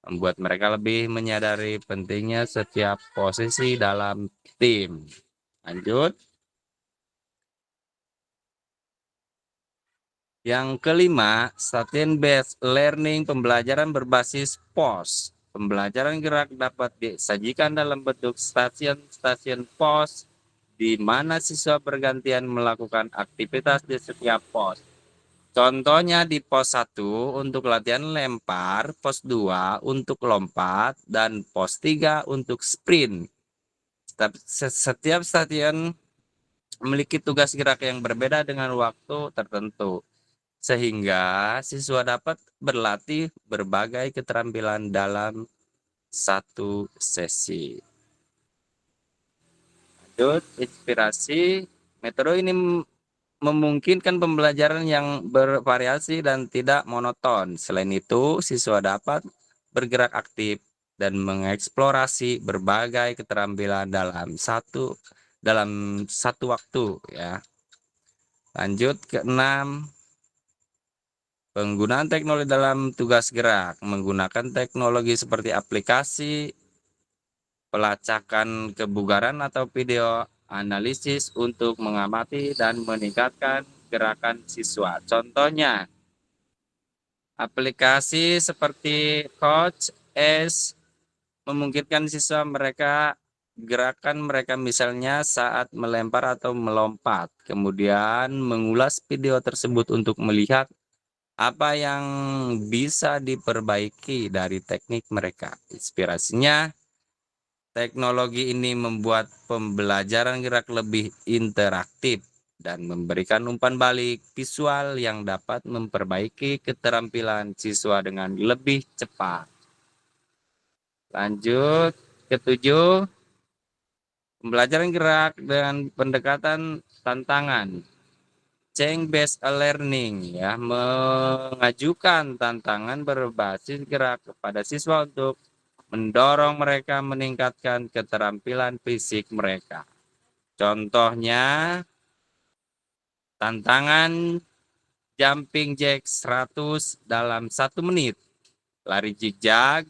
Speaker 4: membuat mereka lebih menyadari pentingnya setiap posisi dalam tim. Lanjut. Yang kelima, stasiun based learning, pembelajaran berbasis pos. Pembelajaran gerak dapat disajikan dalam bentuk stasiun pos di mana siswa bergantian melakukan aktivitas di setiap pos. Contohnya di pos 1 untuk latihan lempar, pos 2 untuk lompat, dan pos 3 untuk sprint. Setiap stadion memiliki tugas gerak yang berbeda dengan waktu tertentu, sehingga siswa dapat berlatih berbagai keterampilan dalam satu sesi. Lanjut, inspirasi. Metode ini memungkinkan pembelajaran yang bervariasi dan tidak monoton. Selain itu, siswa dapat bergerak aktif dan mengeksplorasi berbagai keterampilan dalam satu waktu ya. Lanjut ke 6. Penggunaan teknologi dalam tugas gerak. Menggunakan teknologi seperti aplikasi pelacakan kebugaran atau video analisis untuk mengamati dan meningkatkan gerakan siswa. Contohnya, aplikasi seperti Coach S memungkinkan siswa gerakan mereka misalnya saat melempar atau melompat, kemudian mengulas video tersebut untuk melihat apa yang bisa diperbaiki dari teknik mereka. Inspirasinya, teknologi ini membuat pembelajaran gerak lebih interaktif dan memberikan umpan balik visual yang dapat memperbaiki keterampilan siswa dengan lebih cepat. Lanjut ke 7. Pembelajaran gerak dengan pendekatan tantangan. Change based learning ya, mengajukan tantangan berbasis gerak kepada siswa untuk mendorong mereka meningkatkan keterampilan fisik mereka. Contohnya, tantangan jumping jack 100 dalam 1 menit, lari zigzag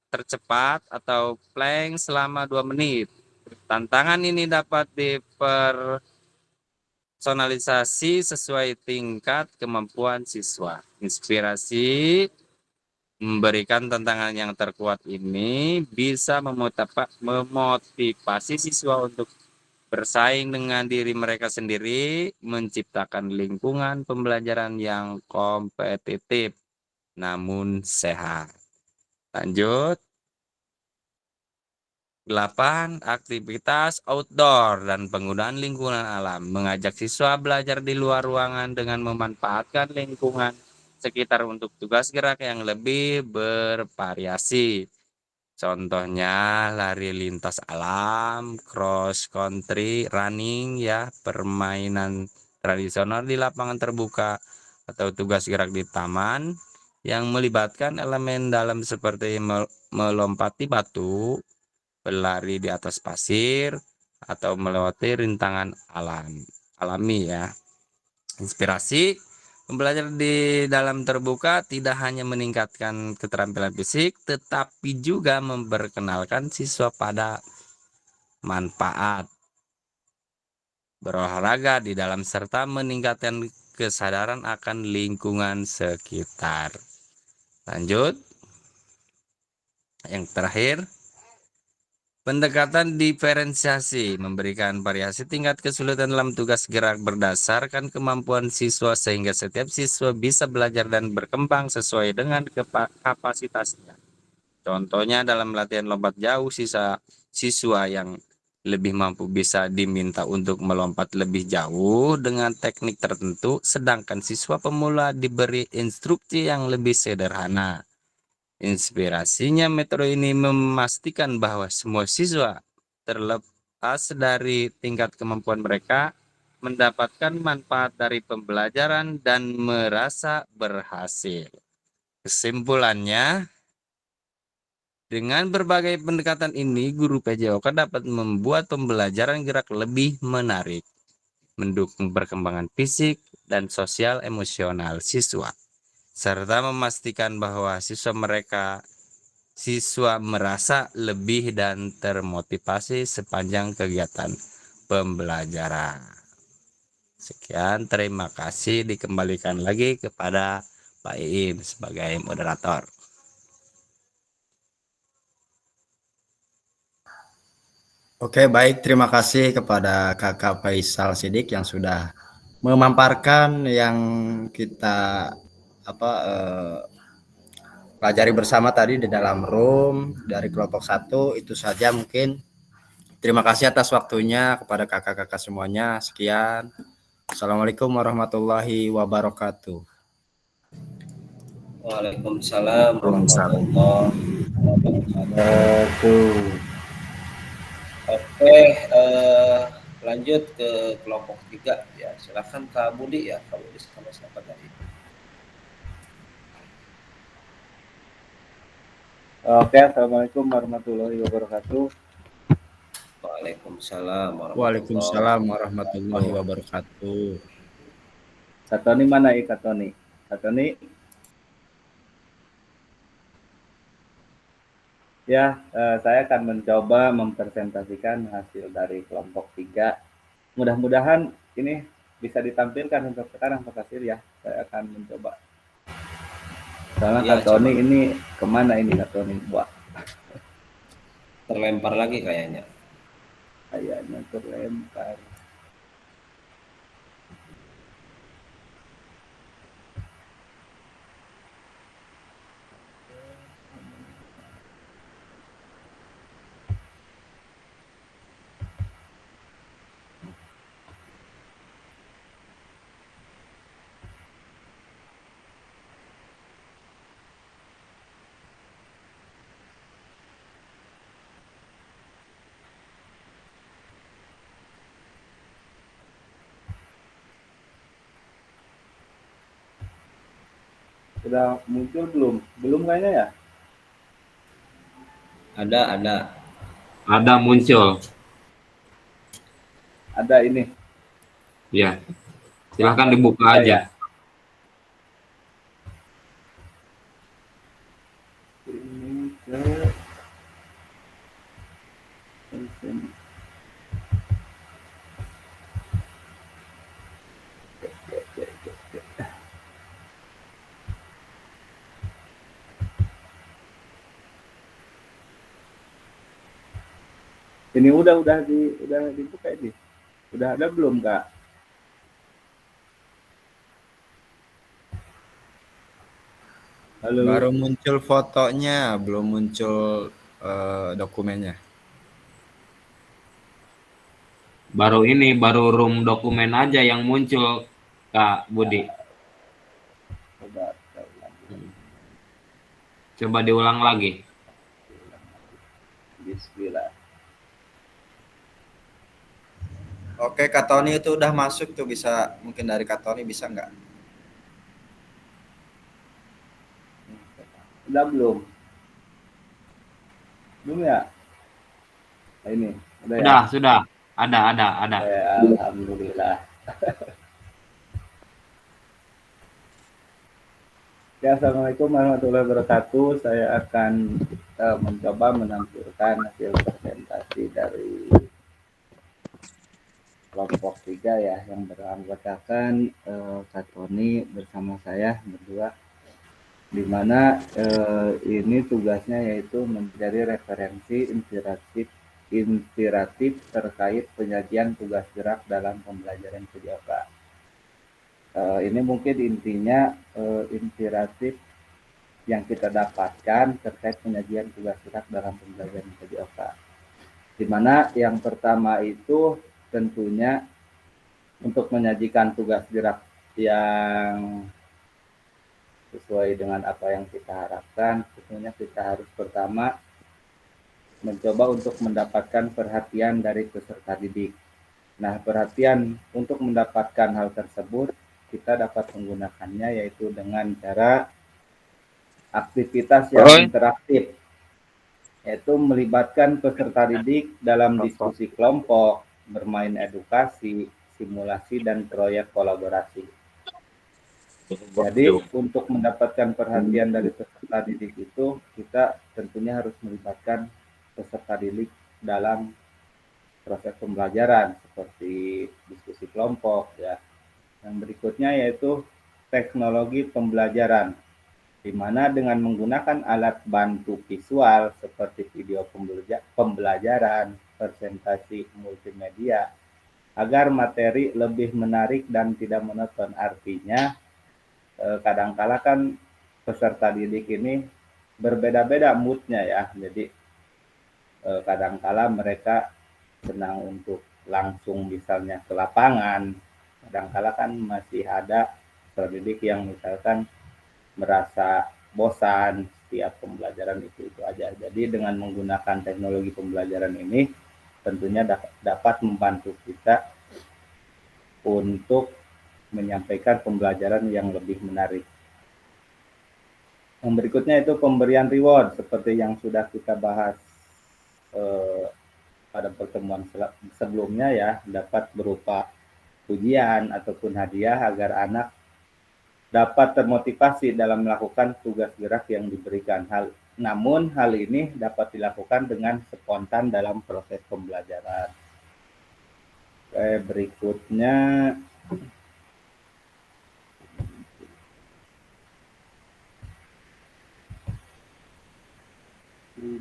Speaker 4: tercepat, atau plank selama 2 menit. Tantangan ini dapat dipersonalisasi sesuai tingkat kemampuan siswa. Inspirasi, memberikan tantangan yang terkuat ini bisa memotivasi siswa untuk bersaing dengan diri mereka sendiri, menciptakan lingkungan pembelajaran yang kompetitif namun sehat. Lanjut. 8. Aktivitas outdoor dan penggunaan lingkungan alam. Mengajak siswa belajar di luar ruangan dengan memanfaatkan lingkungan sekitar untuk tugas gerak yang lebih bervariasi. Contohnya lari lintas alam, cross country, running ya, permainan tradisional di lapangan terbuka, atau tugas gerak di taman yang melibatkan elemen dalam seperti melompati batu, berlari di atas pasir, atau melewati rintangan alami ya. Inspirasi, pembelajaran di dalam terbuka tidak hanya meningkatkan keterampilan fisik, tetapi juga memperkenalkan siswa pada manfaat berolahraga di dalam serta meningkatkan kesadaran akan lingkungan sekitar. Lanjut. Yang terakhir, pendekatan diferensiasi, memberikan variasi tingkat kesulitan dalam tugas gerak berdasarkan kemampuan siswa sehingga setiap siswa bisa belajar dan berkembang sesuai dengan kapasitasnya. Contohnya dalam latihan lompat jauh, siswa yang lebih mampu bisa diminta untuk melompat lebih jauh dengan teknik tertentu, sedangkan siswa pemula diberi instruksi yang lebih sederhana. Inspirasinya, metode ini memastikan bahwa semua siswa, terlepas dari tingkat kemampuan mereka, mendapatkan manfaat dari pembelajaran dan merasa berhasil. Kesimpulannya, dengan berbagai pendekatan ini, guru PJOK dapat membuat pembelajaran gerak lebih menarik, mendukung perkembangan fisik dan sosial emosional siswa, serta memastikan bahwa siswa merasa lebih dan termotivasi sepanjang kegiatan pembelajaran. Sekian, terima kasih. Dikembalikan lagi kepada Pak Iim sebagai moderator.
Speaker 3: Oke, baik. Terima kasih kepada Kakak Faisal Sidik yang sudah memaparkan yang kita pelajari bersama tadi di dalam room dari kelompok 1. Itu saja mungkin. Terima kasih atas waktunya kepada kakak-kakak semuanya. Sekian. Assalamualaikum warahmatullahi wabarakatuh.
Speaker 2: Waalaikumsalam warahmatullahi wabarakatuh. Oke, lanjut ke kelompok 3 ya. Silakan Kak Budi ya. Kak Budi sama siapa tadi?
Speaker 6: Oke, assalamualaikum warahmatullahi wabarakatuh.
Speaker 2: Waalaikumsalam
Speaker 3: Waalaikumsalam warahmatullahi wabarakatuh.
Speaker 6: Kak Tony mana ya Kak Tony? Kak Tony? Ya, saya akan mencoba mempresentasikan hasil dari kelompok 3. Mudah-mudahan ini bisa ditampilkan untuk sekarang Pak Kasir ya. Saya akan mencoba. Soalnya
Speaker 2: Iya,
Speaker 6: Kak Tony ini kemana ini Kak Tony? Wah,
Speaker 2: terlempar lagi kayaknya.
Speaker 6: kayaknya terlempar. Sudah muncul belum? Belum kayaknya ya?
Speaker 2: Ada.
Speaker 1: Ada muncul.
Speaker 6: Ada ini.
Speaker 1: Ya. Silahkan dibuka
Speaker 6: Bisa
Speaker 1: aja.
Speaker 6: ya? Ini ke ini udah dibuka ini. Udah ada belum Kak? Halo.
Speaker 3: Baru muncul fotonya, belum muncul dokumennya.
Speaker 1: Baru room dokumen aja yang muncul, Kak Budi. Coba diulang lagi.
Speaker 6: Bismillah.
Speaker 3: Oke, Kak Tony itu udah masuk tuh, bisa mungkin dari Kak Tony bisa nggak?
Speaker 6: Udah belum? Belum ya? Nah, ini udah ya?
Speaker 1: Sudah. Ada.
Speaker 6: Alhamdulillah. Ya, assalamualaikum warahmatullahi wabarakatuh. Saya akan mencoba menampilkan hasil presentasi dari kelompok 3 ya, yang beranggotakan Kak Tony bersama saya berdua, di mana ini tugasnya yaitu menjadi referensi inspiratif terkait penyajian tugas gerak dalam pembelajaran PJOK. Ini mungkin intinya inspiratif yang kita dapatkan terkait penyajian tugas gerak dalam pembelajaran PJOK. Di mana yang pertama itu tentunya untuk menyajikan tugas gerak yang sesuai dengan apa yang kita harapkan, tentunya kita harus pertama mencoba untuk mendapatkan perhatian dari peserta didik. Nah, perhatian untuk mendapatkan hal tersebut kita dapat menggunakannya yaitu dengan cara aktivitas yang interaktif, yaitu melibatkan peserta didik dalam diskusi kelompok, bermain edukasi, simulasi, dan proyek kolaborasi. Jadi untuk mendapatkan perhatian dari peserta didik itu, kita tentunya harus melibatkan peserta didik dalam proses pembelajaran seperti diskusi kelompok ya. Yang berikutnya yaitu teknologi pembelajaran, di mana dengan menggunakan alat bantu visual seperti video pembelajaran, representasi multimedia agar materi lebih menarik dan tidak monoton. Artinya kadangkala kan peserta didik ini berbeda-beda moodnya ya. Jadi kadangkala mereka senang untuk langsung misalnya ke lapangan. Kadangkala kan masih ada peserta didik yang misalkan merasa bosan setiap pembelajaran itu aja. Jadi dengan menggunakan teknologi pembelajaran ini tentunya dapat membantu kita untuk menyampaikan pembelajaran yang lebih menarik. Yang berikutnya itu pemberian reward seperti yang sudah kita bahas pada pertemuan sebelumnya ya, dapat berupa pujian ataupun hadiah agar anak dapat termotivasi dalam melakukan tugas gerak yang diberikan. Namun hal ini dapat dilakukan dengan spontan dalam proses pembelajaran. Berikutnya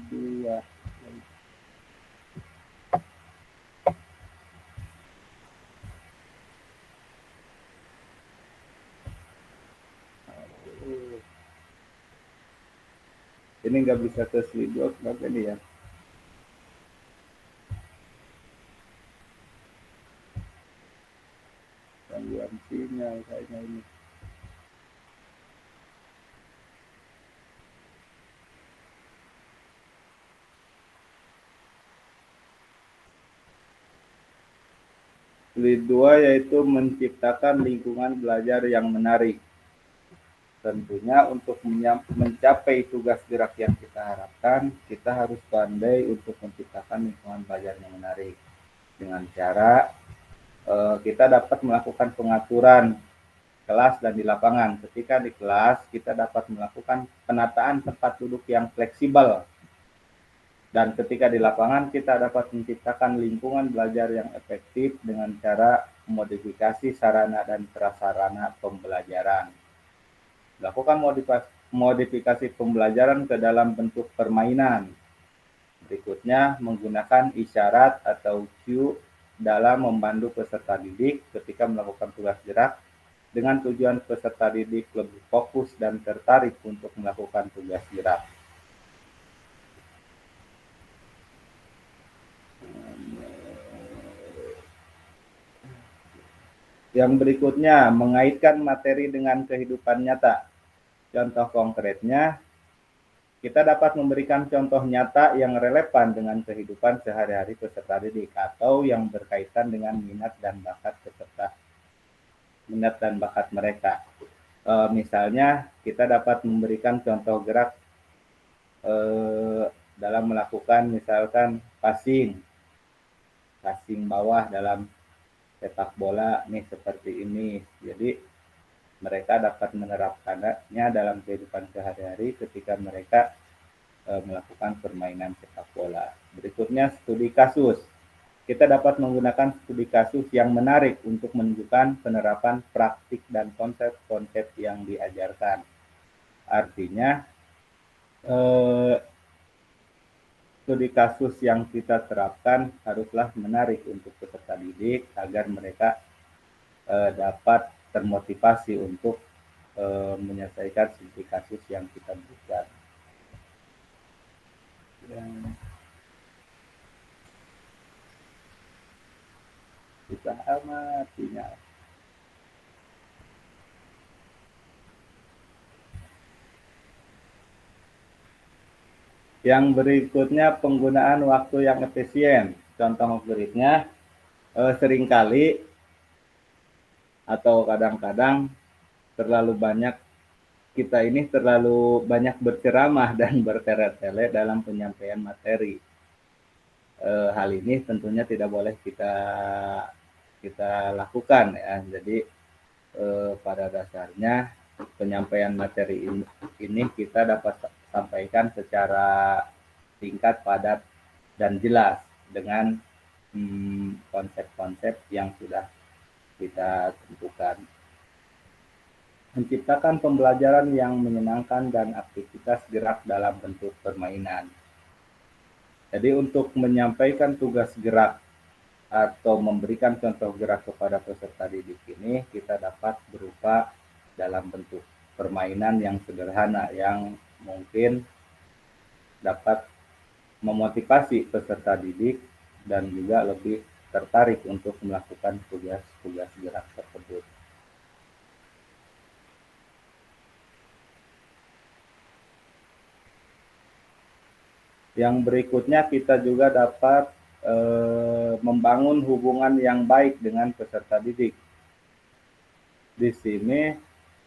Speaker 6: dua. Ini nggak bisa ke slide 2, kenapa ini ya? Gangguan sinyal kayaknya ini. Slide 2 yaitu menciptakan lingkungan belajar yang menarik. Tentunya untuk mencapai tugas gerak yang kita harapkan, kita harus pandai untuk menciptakan lingkungan belajar yang menarik. Dengan cara kita dapat melakukan pengaturan kelas dan di lapangan. Ketika di kelas, kita dapat melakukan penataan tempat duduk yang fleksibel. Dan ketika di lapangan, kita dapat menciptakan lingkungan belajar yang efektif dengan cara modifikasi sarana dan prasarana pembelajaran. Lakukan modifikasi pembelajaran ke dalam bentuk permainan. Berikutnya, menggunakan isyarat atau cue dalam membantu peserta didik ketika melakukan tugas gerak dengan tujuan peserta didik lebih fokus dan tertarik untuk melakukan tugas gerak. Yang berikutnya, mengaitkan materi dengan kehidupan nyata. Contoh konkretnya, kita dapat memberikan contoh nyata yang relevan dengan kehidupan sehari-hari peserta didik atau yang berkaitan dengan minat dan bakat mereka. Misalnya, kita dapat memberikan contoh gerak dalam melakukan misalkan passing bawah dalam sepak bola nih seperti ini. Jadi mereka dapat menerapkannya dalam kehidupan sehari-hari ketika mereka melakukan permainan sepak bola. Berikutnya studi kasus. Kita dapat menggunakan studi kasus yang menarik untuk menunjukkan penerapan praktik dan konsep-konsep yang diajarkan. Artinya studi kasus yang kita terapkan haruslah menarik untuk peserta didik agar mereka dapat termotivasi untuk menyelesaikan studi kasus yang kita berikan. Bisa amat sinyal. Yang berikutnya penggunaan waktu yang efisien. Contoh konkretnya seringkali atau kadang-kadang kita ini terlalu banyak berceramah dan bertele-tele dalam penyampaian materi. Hal ini tentunya tidak boleh kita lakukan ya. Jadi pada dasarnya penyampaian materi ini kita dapat sampaikan secara singkat, padat, dan jelas dengan konsep-konsep yang sudah kita tentukan. Menciptakan pembelajaran yang menyenangkan dan aktivitas gerak dalam bentuk permainan. Jadi untuk menyampaikan tugas gerak atau memberikan contoh gerak kepada peserta didik ini kita dapat berupa dalam bentuk permainan yang sederhana yang mungkin dapat memotivasi peserta didik dan juga lebih tertarik untuk melakukan tugas-tugas gerak tersebut. Yang berikutnya kita juga dapat membangun hubungan yang baik dengan peserta didik. Di sini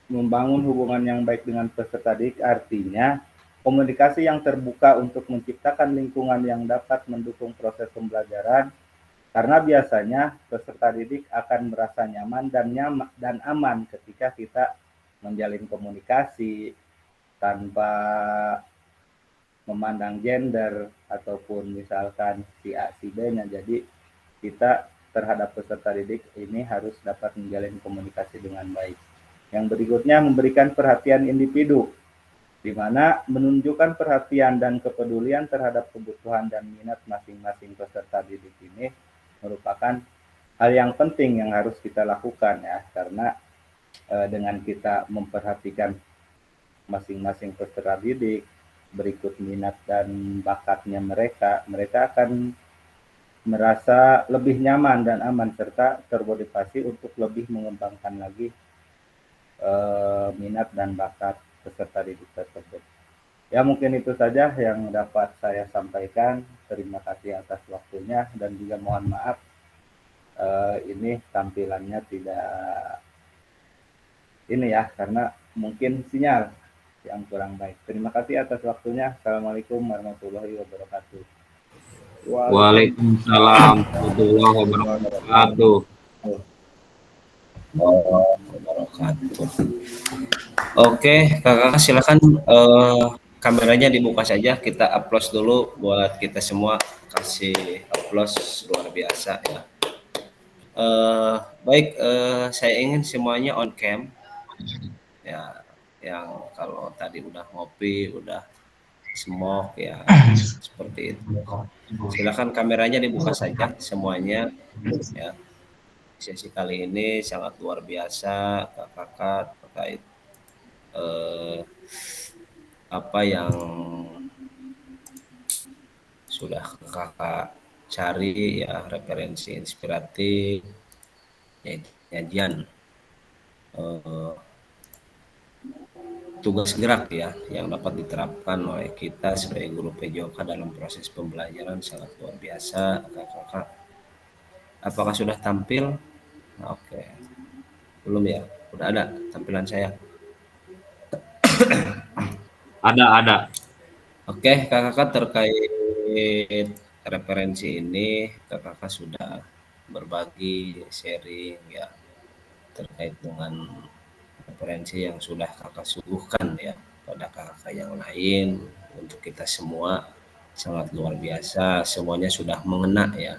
Speaker 6: membangun hubungan yang baik dengan peserta didik artinya komunikasi yang terbuka untuk menciptakan lingkungan yang dapat mendukung proses pembelajaran, karena biasanya peserta didik akan merasa nyaman dan aman ketika kita menjalin komunikasi tanpa memandang gender ataupun misalkan si A si B-nya. Jadi kita terhadap peserta didik ini harus dapat menjalin komunikasi dengan baik. Yang berikutnya memberikan perhatian individu, di mana menunjukkan perhatian dan kepedulian terhadap kebutuhan dan minat masing-masing peserta didik ini merupakan hal yang penting yang harus kita lakukan ya, karena dengan kita memperhatikan masing-masing peserta didik, berikut minat dan bakatnya mereka akan merasa lebih nyaman dan aman serta termotivasi untuk lebih mengembangkan lagi minat dan bakat peserta didik tersebut. Ya mungkin itu saja yang dapat saya sampaikan. Terima kasih atas waktunya dan juga mohon maaf ini tampilannya tidak ini ya karena mungkin sinyal yang kurang baik. Terima kasih atas waktunya. Assalamualaikum warahmatullahi wabarakatuh.
Speaker 1: Waalaikumsalam warahmatullahi wabarakatuh.
Speaker 2: Wabarakatuh. Oke, kakak silakan kameranya dibuka saja. Kita applause dulu buat kita semua. Kasih applause luar biasa ya. Baik, saya ingin semuanya on cam. Ya, yang kalau tadi udah ngopi, udah smoke ya seperti itu. Silakan kameranya dibuka saja semuanya ya. Sesi kali ini sangat luar biasa kakak terkait apa yang sudah kakak cari ya, referensi inspiratif yaitu penyajian tugas gerak ya yang dapat diterapkan oleh kita sebagai guru PJOK dalam proses pembelajaran sangat luar biasa kakak. Apakah sudah tampil? Oke. Belum ya? Udah ada tampilan saya.
Speaker 1: Ada.
Speaker 2: Oke, kakak terkait referensi ini kakak sudah berbagi sharing ya terkait dengan referensi yang sudah kakak suguhkan ya pada kakak yang lain untuk kita semua sangat luar biasa, semuanya sudah mengena ya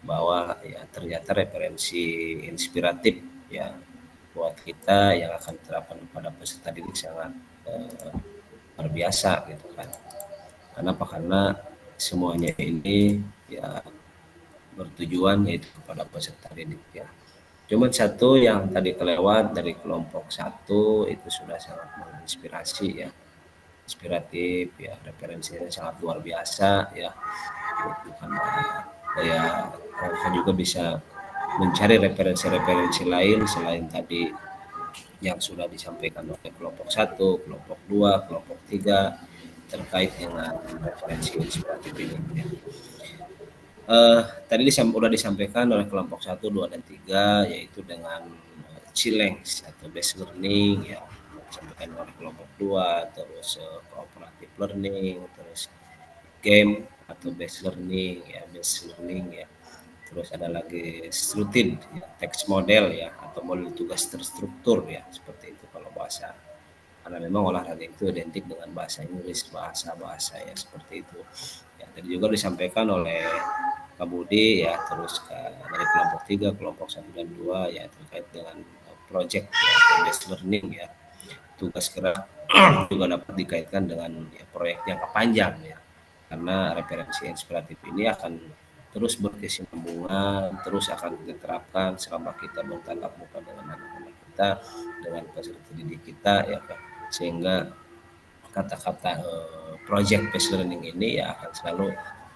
Speaker 2: bahwa ya ternyata referensi inspiratif ya buat kita yang akan terapkan pada peserta didik sangat luar biasa gitu kan. Kenapa? Karena semuanya ini ya bertujuan yaitu kepada peserta didik ya. Cuman satu yang tadi kelewat dari kelompok 1 itu sudah sangat menginspirasi ya, inspiratif ya, referensinya sangat luar biasa ya. Bukan ya, kakak juga bisa mencari referensi-referensi lain selain tadi yang sudah disampaikan oleh kelompok 1, kelompok 2, kelompok 3 terkait dengan referensi inspiratif ini ya. Tadi sudah disampaikan oleh kelompok 1, 2, dan 3 yaitu dengan Cilengs atau based learning ya, disampaikan oleh kelompok 2, terus cooperative learning, terus game atau based learning ya, terus ada lagi structured ya, text model ya atau model tugas terstruktur ya, seperti itu kalau bahasa, karena memang olahraga itu identik dengan bahasa Inggris, bahasa ya seperti itu ya. Tadi juga disampaikan oleh Kak Budi ya, terus dari kelompok 3, kelompok 1 dan 2 ya terkait dengan project ya, based learning ya, tugas gerak juga dapat dikaitkan dengan ya, proyek jangka panjang ya, karena referensi inspiratif ini akan terus berkesinambungan, terus akan diterapkan selama kita bertatap muka dengan anak-anak kita, dengan peserta didik kita ya Kak. Sehingga kata-kata project based learning ini ya akan selalu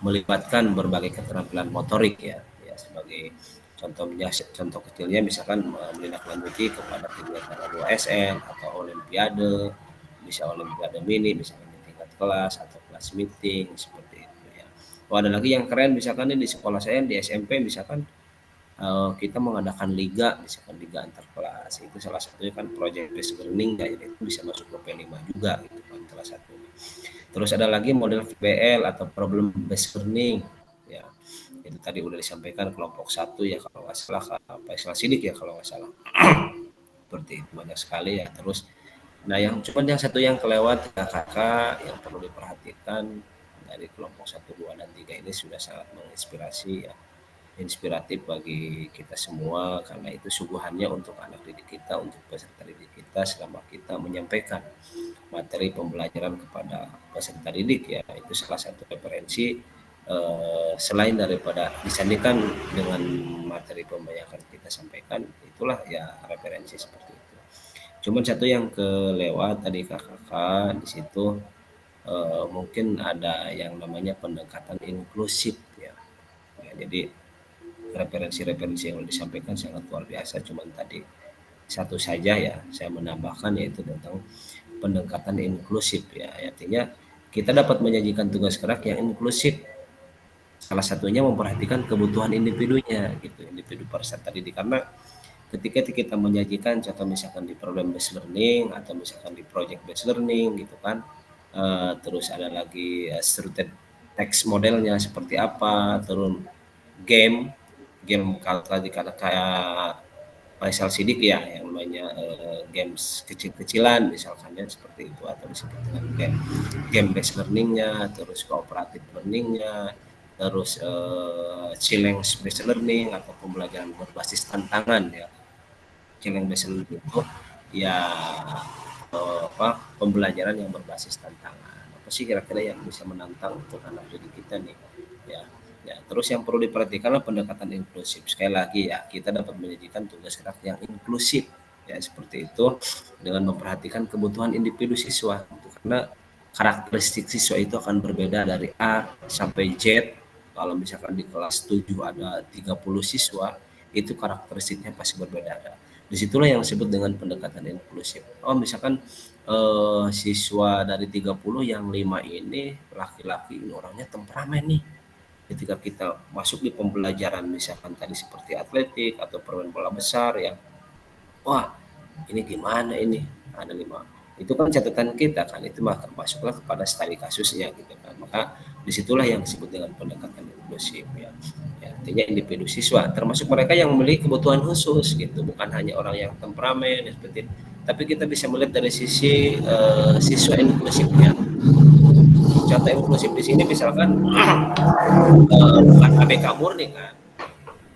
Speaker 2: melibatkan berbagai keterampilan motorik ya sebagai contoh kecilnya misalkan menindaklanjuti kepada kegiatan OSN atau olimpiade, bisa olimpiade mini misalkan di tingkat kelas atau kelas meeting seperti itu ya. Oh, ada lagi yang keren misalkan di sekolah saya di SMP misalkan kita mengadakan liga misalkan liga antar kelas, itu salah satunya kan project based learning ya, itu bisa masuk ke P5 juga gitu kan salah satunya. Terus ada lagi model VBL atau problem based learning ya, itu tadi udah disampaikan kelompok 1 ya kalau nggak salah Pak Isla Sidik ya kalau nggak salah. Seperti itu banyak sekali ya. Terus nah yang satu yang kelewat kakak yang perlu diperhatikan dari kelompok 1, 2, dan 3 ini sudah sangat menginspirasi ya, inspiratif bagi kita semua karena itu suguhannya untuk anak didik kita, untuk peserta didik kita selama kita menyampaikan materi pembelajaran kepada peserta didik ya, itu salah satu referensi selain daripada disandingkan dengan materi pembelajaran kita sampaikan, itulah ya referensi seperti itu. Cuman satu yang kelewat tadi kakak di situ mungkin ada yang namanya pendekatan inklusif ya jadi referensi-referensi yang disampaikan sangat luar biasa, cuman tadi satu saja ya saya menambahkan yaitu tentang pendekatan inklusif ya, artinya kita dapat menyajikan tugas gerak yang inklusif, salah satunya memperhatikan kebutuhan individunya gitu, individu peserta didik, karena ketika kita menyajikan contoh misalkan di problem based learning atau misalkan di project based learning gitu kan, terus ada lagi structured text modelnya seperti apa, terus game kalau tadi kayak Faisal Sidik ya yang namanya games kecil-kecilan misalkan ya seperti itu, atau disebut dengan game based learningnya, terus cooperative learningnya, terus challenge based learning atau pembelajaran berbasis tantangan ya. Challenge based learning itu ya pembelajaran yang berbasis tantangan. Apa sih kira-kira yang bisa menantang untuk anak didik kita nih ya. Ya, terus yang perlu diperhatikanlah pendekatan inklusif. Sekali lagi ya, kita dapat menyajikan tugas gerak yang inklusif ya seperti itu dengan memperhatikan kebutuhan individu siswa. Karena karakteristik siswa itu akan berbeda dari A sampai Z. Kalau misalkan di kelas 7 ada 30 siswa, itu karakteristiknya pasti berbeda. Disitulah yang disebut dengan pendekatan inklusif. Oh, misalkan siswa dari 30 yang 5 ini laki-laki, ini orangnya temperamen nih. Ketika kita masuk di pembelajaran misalkan tadi seperti atletik atau permainan bola besar ya, wah ini gimana ini ada 5, itu kan catatan kita kan, itu maka masuklah kepada studi kasusnya gitu kan, maka disitulah yang disebut dengan pendekatan inklusif ya. Ya artinya individu siswa termasuk mereka yang memiliki kebutuhan khusus gitu, bukan hanya orang yang temperamen seperti itu, tapi kita bisa melihat dari sisi siswa inklusifnya. Contoh inklusif di sini misalkan bukan ABK murni kan,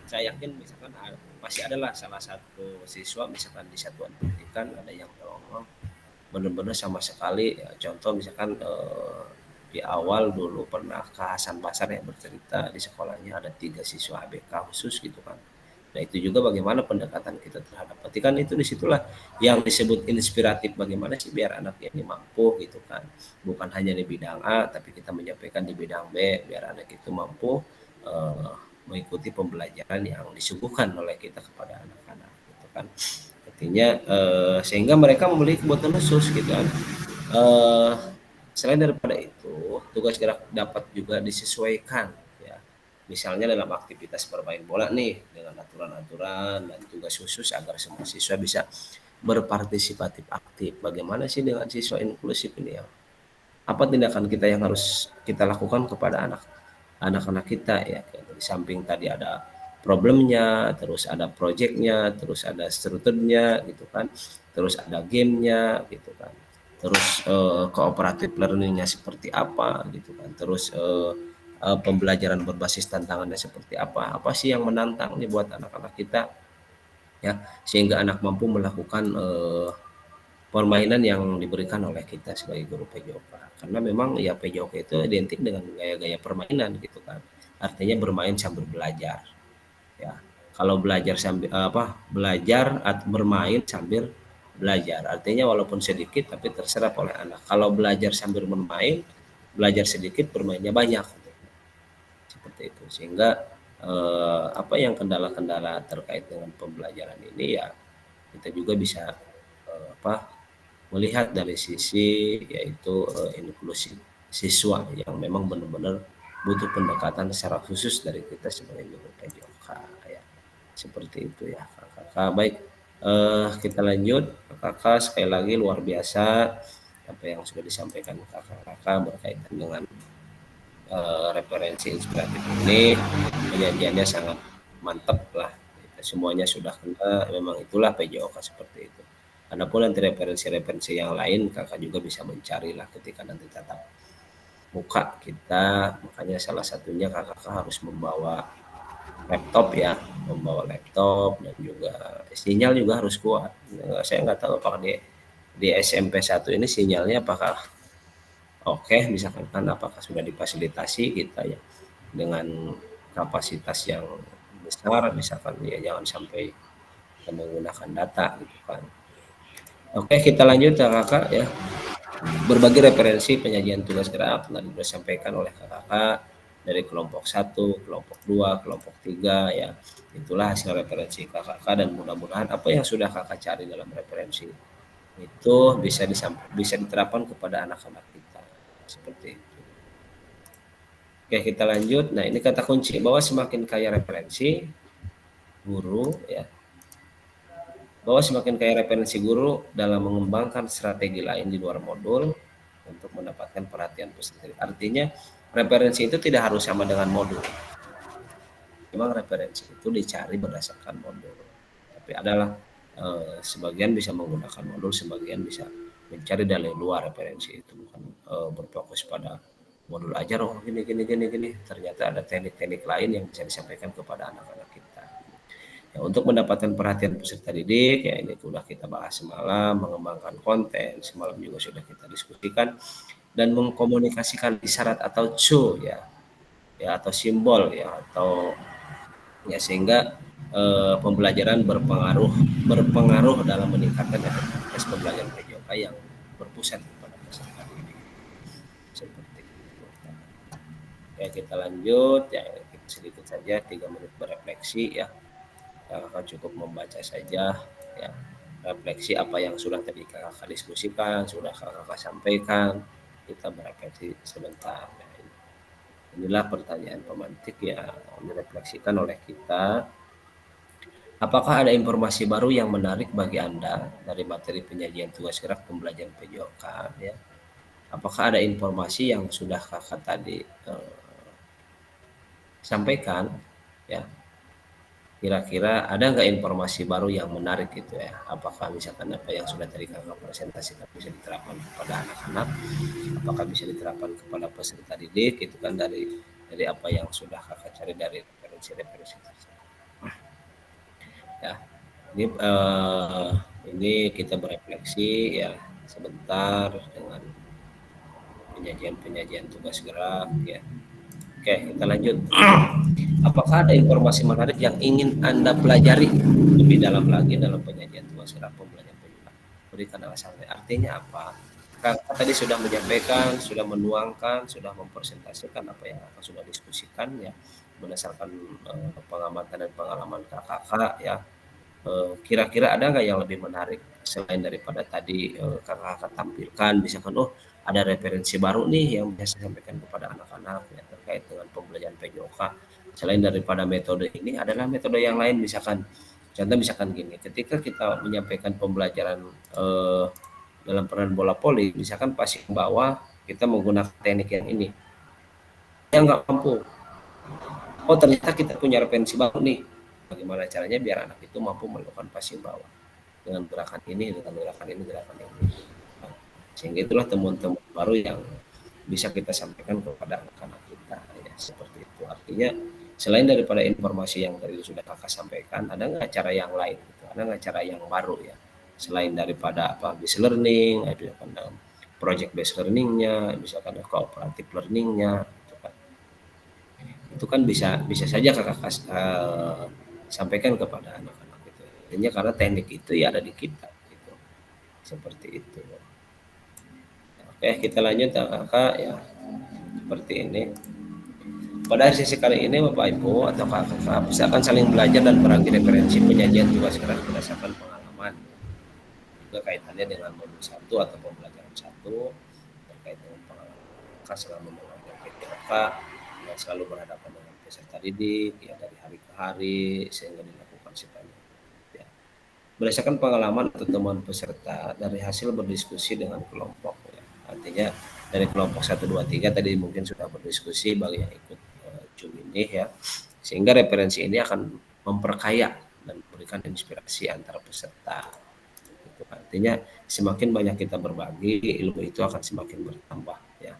Speaker 2: saya yakin misalkan masih adalah salah satu siswa misalkan di satuan pendidikan ada yang ngomong benar-benar sama sekali ya, contoh misalkan di awal dulu pernah Kak Hasan Basar yang bercerita di sekolahnya ada 3 siswa ABK khusus gitu kan. Nah itu juga bagaimana pendekatan kita terhadap, berarti kan itu disitulah yang disebut inspiratif, bagaimana sih biar anak ini mampu gitu kan, bukan hanya di bidang A tapi kita menyampaikan di bidang B biar anak itu mampu mengikuti pembelajaran yang disuguhkan oleh kita kepada anak-anak gitu kan, artinya sehingga mereka memiliki kebutuhan khusus gitu kan. Selain daripada itu tugas gerak dapat juga disesuaikan. Misalnya dalam aktivitas bermain bola nih dengan aturan-aturan dan tugas khusus agar semua siswa bisa berpartisipatif aktif. Bagaimana sih dengan siswa inklusif ini ya? Apa tindakan kita yang harus kita lakukan kepada anak-anak kita ya? Di samping tadi ada problemnya, terus ada projectnya, terus ada strukturnya gitu kan, terus ada gamenya gitu kan, terus cooperative learningnya seperti apa gitu kan, terus pembelajaran berbasis tantangannya seperti apa sih yang menantang nih buat anak-anak kita ya, sehingga anak mampu melakukan permainan yang diberikan oleh kita sebagai guru PJOK. Karena memang ya PJOK itu identik dengan gaya-gaya permainan gitu kan. Artinya bermain sambil belajar. Ya. Kalau belajar sambil bermain sambil belajar. Artinya walaupun sedikit tapi terserap oleh anak. Kalau belajar sambil bermain, belajar sedikit, bermainnya banyak. Seperti itu. Sehingga apa yang kendala-kendala terkait dengan pembelajaran ini ya kita juga bisa melihat dari sisi yaitu inklusi siswa yang memang benar-benar butuh pendekatan secara khusus dari kita sebagai guru PJOK ya. Seperti itu ya kakak. Baik, kita lanjut kakak. Sekali lagi luar biasa apa yang sudah disampaikan kakak berkaitan dengan referensi inspiratif ini. Penyajiannya sangat mantap lah, semuanya sudah kena, memang itulah PJOK seperti itu. Adapun nanti referensi-referensi yang lain kakak juga bisa mencari lah ketika nanti tatap muka kita. Makanya salah satunya kakak harus membawa laptop ya, membawa laptop dan juga sinyal juga harus kuat. Saya nggak tahu apakah di SMP 1 ini sinyalnya apakah oke, misalkan kan apakah sudah difasilitasi kita ya dengan kapasitas yang besar, misalkan ya jangan sampai kita menggunakan data gitu kan. Oke, kita lanjut ya kakak ya. Berbagai referensi penyajian tugas gerak tadi disampaikan oleh kakak dari kelompok 1, kelompok 2, kelompok 3 ya. Itulah hasil referensi kakak dan mudah-mudahan apa yang sudah kakak cari dalam referensi itu bisa diterapkan kepada anak-anak kita. Seperti itu. Oke, kita lanjut. Nah, ini kata kunci bahwa semakin kaya referensi guru ya. Bahwa semakin kaya referensi guru dalam mengembangkan strategi lain di luar modul untuk mendapatkan perhatian peserta. Artinya referensi itu tidak harus sama dengan modul. Memang referensi itu dicari berdasarkan modul. Tapi adalah sebagian bisa menggunakan modul, sebagian bisa mencari dari luar referensi itu, bukan berfokus pada modul ajar. Oh gini. Ternyata ada teknik-teknik lain yang bisa disampaikan kepada anak-anak kita. Ya, untuk mendapatkan perhatian peserta didik, ya ini sudah kita bahas semalam, mengembangkan konten, semalam juga sudah kita diskusikan, dan mengkomunikasikan isyarat atau cu ya atau simbol ya atau ya sehingga pembelajaran berpengaruh dalam meningkatkan efektivitas pembelajaran PJOK yang berpusat kepada peserta didik. Seperti itu. Ya kita lanjut ya, sedikit saja 3 menit berefleksi ya. Kakak cukup membaca saja ya, refleksi apa yang sudah tadi kakak diskusikan, sudah kakak sampaikan, kita berefleksi sebentar ya. Inilah pertanyaan pemantik yang direfleksikan oleh kita. Apakah ada informasi baru yang menarik bagi Anda dari materi penyajian tugas gerak pembelajaran PJOK ya? Apakah ada informasi yang sudah kakak tadi sampaikan ya? Kira-kira ada nggak informasi baru yang menarik gitu ya? Apakah misalkan apa yang sudah tadi kakak presentasikan bisa diterapkan kepada anak-anak? Apakah bisa diterapkan kepada peserta didik? Itu kan dari apa yang sudah kakak cari dari referensi tersebut. Ya, ini kita berefleksi ya sebentar dengan penyajian tugas gerak ya. Oke, kita lanjut. Apakah ada informasi menarik yang ingin Anda pelajari lebih dalam lagi dalam penyajian tugas gerak pembelajaran PJOK? Berikan alasannya. Artinya apa? Kakak tadi sudah menyampaikan, sudah menuangkan, sudah mempresentasikan apa yang kakak sudah diskusikan ya, berdasarkan pengamatan dan pengalaman kakak ya. Kira-kira ada nggak yang lebih menarik selain daripada tadi kakak tampilkan, misalkan ada referensi baru nih yang bisa saya sampaikan kepada anak-anak ya, terkait dengan pembelajaran PJOK. Selain daripada metode ini adalah metode yang lain, misalkan contoh misalkan gini, ketika kita menyampaikan pembelajaran dalam peran bola voli, misalkan pas yang bawah kita menggunakan teknik yang ini, yang nggak mampu, ternyata kita punya referensi baru nih, bagaimana caranya biar anak itu mampu melakukan passing bawah dengan gerakan ini, gerakan ini. Sehingga itulah temuan-temuan baru yang bisa kita sampaikan kepada anak-anak kita ya, seperti itu. Artinya selain daripada informasi yang tadi sudah kakak sampaikan, ada nggak cara yang lain gitu? Ada nggak cara yang baru ya selain daripada apa based learning, misalkan project based learningnya, misalkan cooperative learningnya, itu kan bisa bisa saja kakak sampaikan kepada anak-anak gitu. Intinya karena teknik itu ya ada di kita gitu. Seperti itu. Oke, kita lanjut kakak ya. Seperti ini. Pada sesi kali ini Bapak Ibu atau kakak akan saling belajar dan berbagi referensi penyajian tugas keras berdasarkan pengalaman. Juga kaitannya dengan modul 1 atau pembelajaran 1 terkait dengan pengalaman kakak selama mengajar PTOK yang selalu berhadapan dengan peserta didik ya dari hari ke hari sehingga dilakukan sebanyak ya. Berdasarkan pengalaman atau temuan peserta dari hasil berdiskusi dengan kelompok ya. Artinya dari kelompok 1, 2, 3 tadi mungkin sudah berdiskusi bagi yang ikut Zoom ini ya, sehingga referensi ini akan memperkaya dan memberikan inspirasi antara peserta. Itu artinya semakin banyak kita berbagi, ilmu itu akan semakin bertambah ya.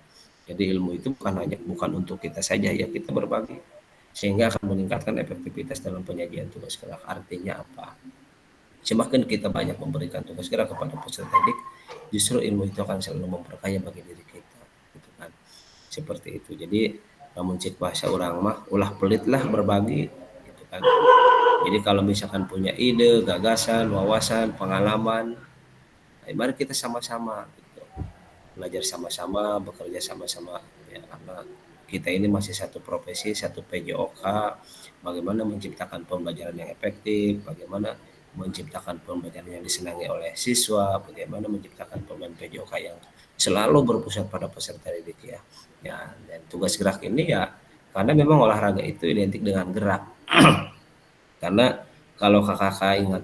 Speaker 2: Jadi ilmu itu bukan untuk kita saja ya, kita berbagi sehingga akan meningkatkan efektivitas dalam penyajian tugas gerak. Artinya apa? Semakin kita banyak memberikan tugas gerak kepada peserta didik, justru ilmu itu akan selalu memperkaya bagi diri kita, gitu kan. Seperti itu. Jadi namun cik bahasa orang mah ulah pelit lah berbagi, gitu kan. Jadi kalau misalkan punya ide, gagasan, wawasan, pengalaman, mari kita sama-sama, gitu. Belajar sama-sama, bekerja sama-sama, ya karena kita ini masih satu profesi, satu PJOK. Bagaimana menciptakan pembelajaran yang efektif, bagaimana menciptakan pembelajaran yang disenangi oleh siswa, bagaimana menciptakan pembelajaran PJOK yang selalu berpusat pada peserta didik ya. Ya, dan tugas gerak ini ya karena memang olahraga itu identik dengan gerak. Karena kalau kakak ingat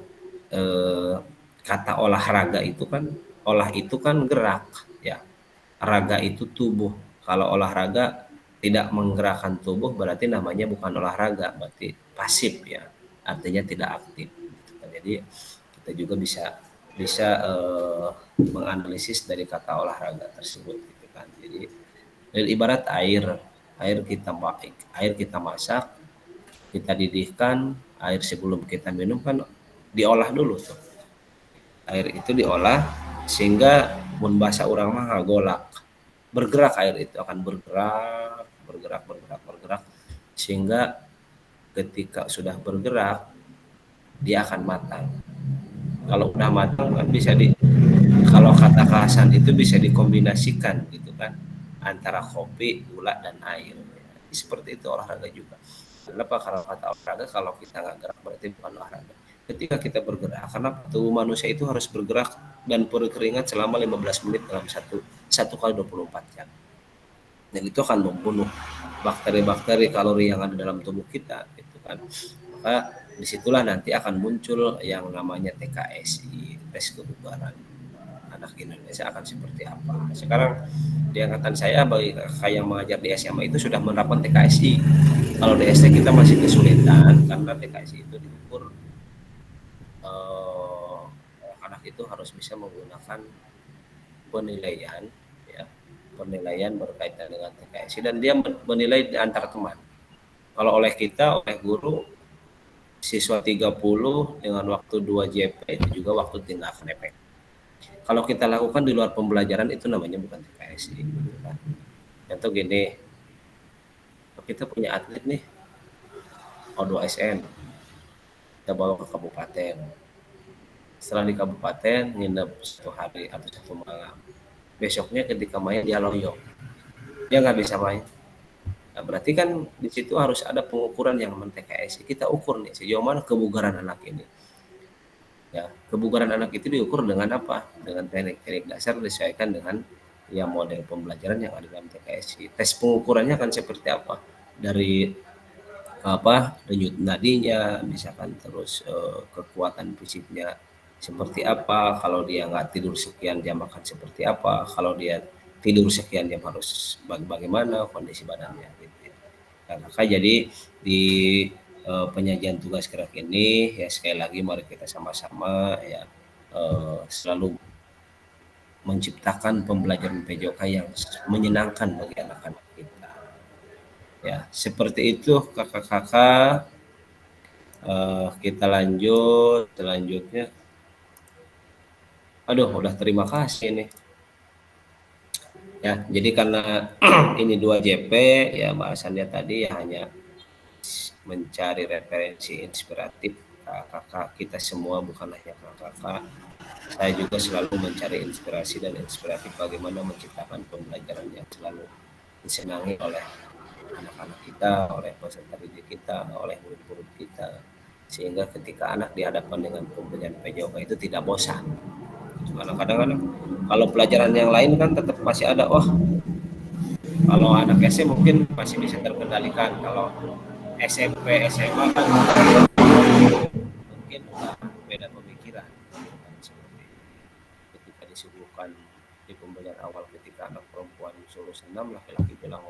Speaker 2: kata olahraga itu kan gerak ya. Raga itu tubuh. Kalau olahraga tidak menggerakkan tubuh berarti namanya bukan olahraga, berarti pasif ya. Artinya tidak aktif. Jadi kita juga bisa menganalisis dari kata olahraga tersebut gitu kan. Jadi ibarat air kita masak, kita didihkan, air sebelum kita minum kan diolah dulu tuh. Air itu diolah sehingga mun bahasa orang mah golak. Bergerak air itu akan bergerak sehingga ketika sudah bergerak dia akan matang. Kalau udah matang kan kalau kata kelasan itu bisa dikombinasikan gitu kan antara kopi, gula dan air. Seperti itu olahraga juga. Kenapa kalau kata olahraga kalau kita nggak gerak berarti bukan olahraga. Ketika kita bergerak, karena tubuh manusia itu harus bergerak dan berkeringat selama 15 menit dalam satu kali 24 jam. Dan itu akan membunuh bakteri-bakteri kalori yang ada dalam tubuh kita, gitu kan. Maka disitulah nanti akan muncul yang namanya TKSI, tes kebugaran anak Indonesia akan seperti apa. Sekarang di angkatan saya bagi kakak yang mengajar di SMA itu sudah menerapkan TKSI. Kalau di SD kita masih kesulitan karena TKSI itu diukur anak itu harus bisa menggunakan penilaian ya, penilaian berkaitan dengan TKSI dan dia menilai di antar teman. Kalau oleh guru siswa 30 dengan waktu 2 JP itu juga waktu tindakan efek. Kalau kita lakukan di luar pembelajaran itu namanya bukan TKSI. Gitu kan. Contoh gini, kita punya atlet nih, O2SN, kita bawa ke kabupaten. Setelah di kabupaten nginep 1 hari atau 1 malam. Besoknya ketika main dia loyo, dia nggak bisa main. Nah, berarti kan di situ harus ada pengukuran yang men-TKSI. Kita ukur nih sejauh mana kebugaran anak ini. Ya, kebugaran anak itu diukur dengan apa? Dengan teknik-teknik dasar disesuaikan dengan ya model pembelajaran yang ada dalam TKSI. Tes pengukurannya akan seperti apa? Dari denyut nadinya, misalkan terus kekuatan fisiknya seperti apa, kalau dia nggak tidur sekian jam akan seperti apa, kalau dia tidur sekian jam harus bagaimana kondisi badannya gitu ya. Nah, maka jadi di penyajian tugas gerak ini ya sekali lagi mari kita sama-sama ya selalu menciptakan pembelajaran PJOK yang menyenangkan bagi anak-anak kita. Ya, seperti itu kakak-kakak. Kita lanjut selanjutnya. Aduh, udah terima kasih nih. Ya, jadi karena ini 2 JP ya bahasannya tadi ya hanya mencari referensi inspiratif kakak kita semua, bukan hanya kakak. Saya juga selalu mencari inspirasi dan inspiratif bagaimana menciptakan pembelajaran yang selalu disenangi oleh anak-anak kita, oleh peserta didik kita, oleh murid-murid kita, sehingga ketika anak dihadapkan dengan pembelajaran PJOK itu tidak bosan. Karena kadang-kadang kalau pelajaran yang lain kan tetap masih ada, kalau anak SD mungkin masih bisa terkendalikan, kalau SMP, SMA kan mungkin udah beda pemikiran. Seperti ketika disuguhkan di pembelajaran awal ketika anak perempuan suruh senam, laki-laki bilang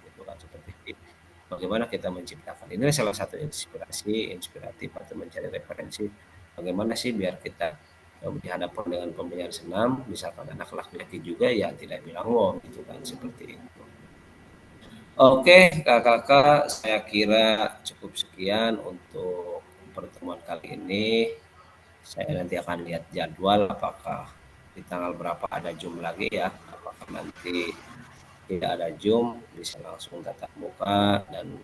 Speaker 2: gitu kan, seperti itu. Bagaimana kita menciptakan ini salah satu inspiratif atau mencari referensi bagaimana sih biar kita dihadapkan dengan pembelajaran senam, misalkan anak laki-laki juga ya tidak bilang gitu kan, seperti itu. Oke, kakak-kakak, saya kira cukup sekian untuk pertemuan kali ini. Saya nanti akan lihat jadwal apakah di tanggal berapa ada Zoom lagi ya. Apakah nanti tidak ada Zoom, bisa langsung tatap muka, dan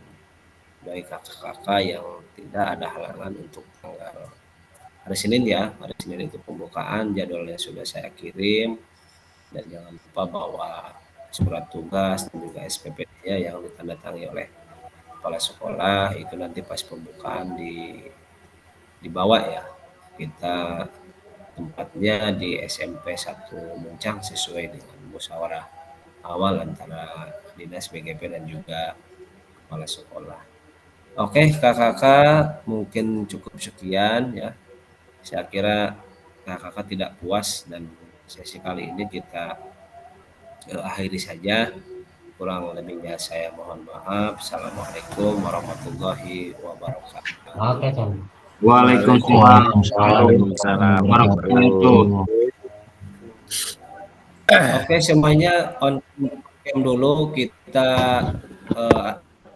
Speaker 2: bagi kakak-kakak yang tidak ada halangan untuk tanggal hari Senin ya. Hari Senin itu pembukaan, jadwalnya sudah saya kirim. Dan jangan lupa bawa surat tugas dan juga SPP-nya yang ditandatangani oleh kepala sekolah. Itu nanti pas pembukaan dibawa ya. Kita tempatnya di SMP 1 Muncang sesuai dengan musyawarah awal antara dinas BGP dan juga kepala sekolah. Oke, kakak-kakak, mungkin cukup sekian ya. Saya kira kakak-kakak tidak puas dan sesi kali ini kita akhiri saja. Kurang lebihnya saya mohon maaf. Assalamualaikum warahmatullahi wabarakatuh.
Speaker 5: Oke, Tom.
Speaker 1: Waalaikumsalam
Speaker 4: Waalaikumsalam
Speaker 1: warahmatullahi.
Speaker 2: Oke, semuanya on cam dulu. Kita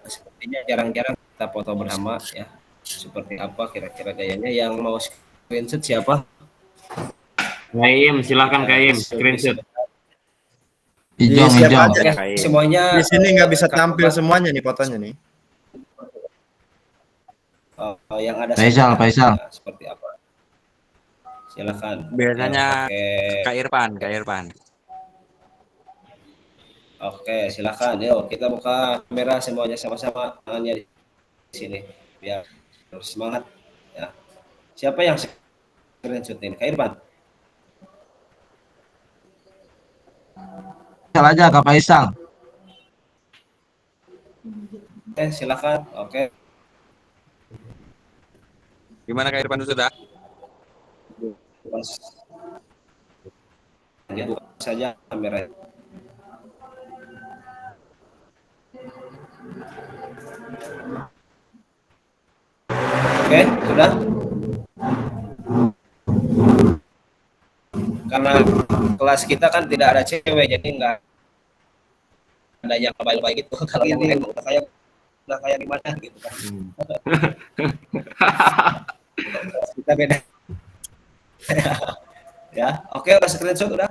Speaker 2: sepertinya jarang-jarang kita foto bersama ya. Seperti apa kira-kira gayanya? Yang mau screenshot siapa?
Speaker 1: Kaim, silakan Kaim, screenshot.
Speaker 3: Ijong,
Speaker 2: Siap
Speaker 3: Ijong.
Speaker 2: aja ya, semuanya.
Speaker 3: Di sini nggak bisa tampil semuanya nih fotonya nih.
Speaker 2: Yang ada
Speaker 3: Faisal.
Speaker 2: ya, seperti apa? Silakan.
Speaker 4: Biasanya
Speaker 2: Oke.
Speaker 4: Kak Irfan.
Speaker 2: Oke, silakan. Yuk, kita buka kamera semuanya sama-sama, tangannya di sini biar semangat ya. Siapa yang screenshot ini? Kak Irfan.
Speaker 3: Faisal aja, Kak Faisal.
Speaker 2: Oke, silakan. Oke.
Speaker 4: Gimana Kak Irfan sudah?
Speaker 2: Buka saja kamera. Oke, sudah. Karena kelas kita kan tidak ada cewek, jadi nggak ada yang lebay-lebay gitu. Kalau yang lain udah kayak gimana gitu kan. Kita beda. Ya, oke, udah screenshot udah.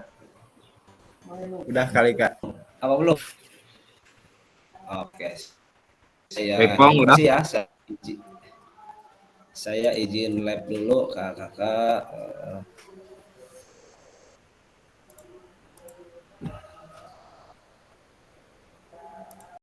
Speaker 3: Udah kali, Kak.
Speaker 2: Apa belum? Oke. Saya
Speaker 1: Ripong udah.
Speaker 2: ya, saya izin live dulu kakak.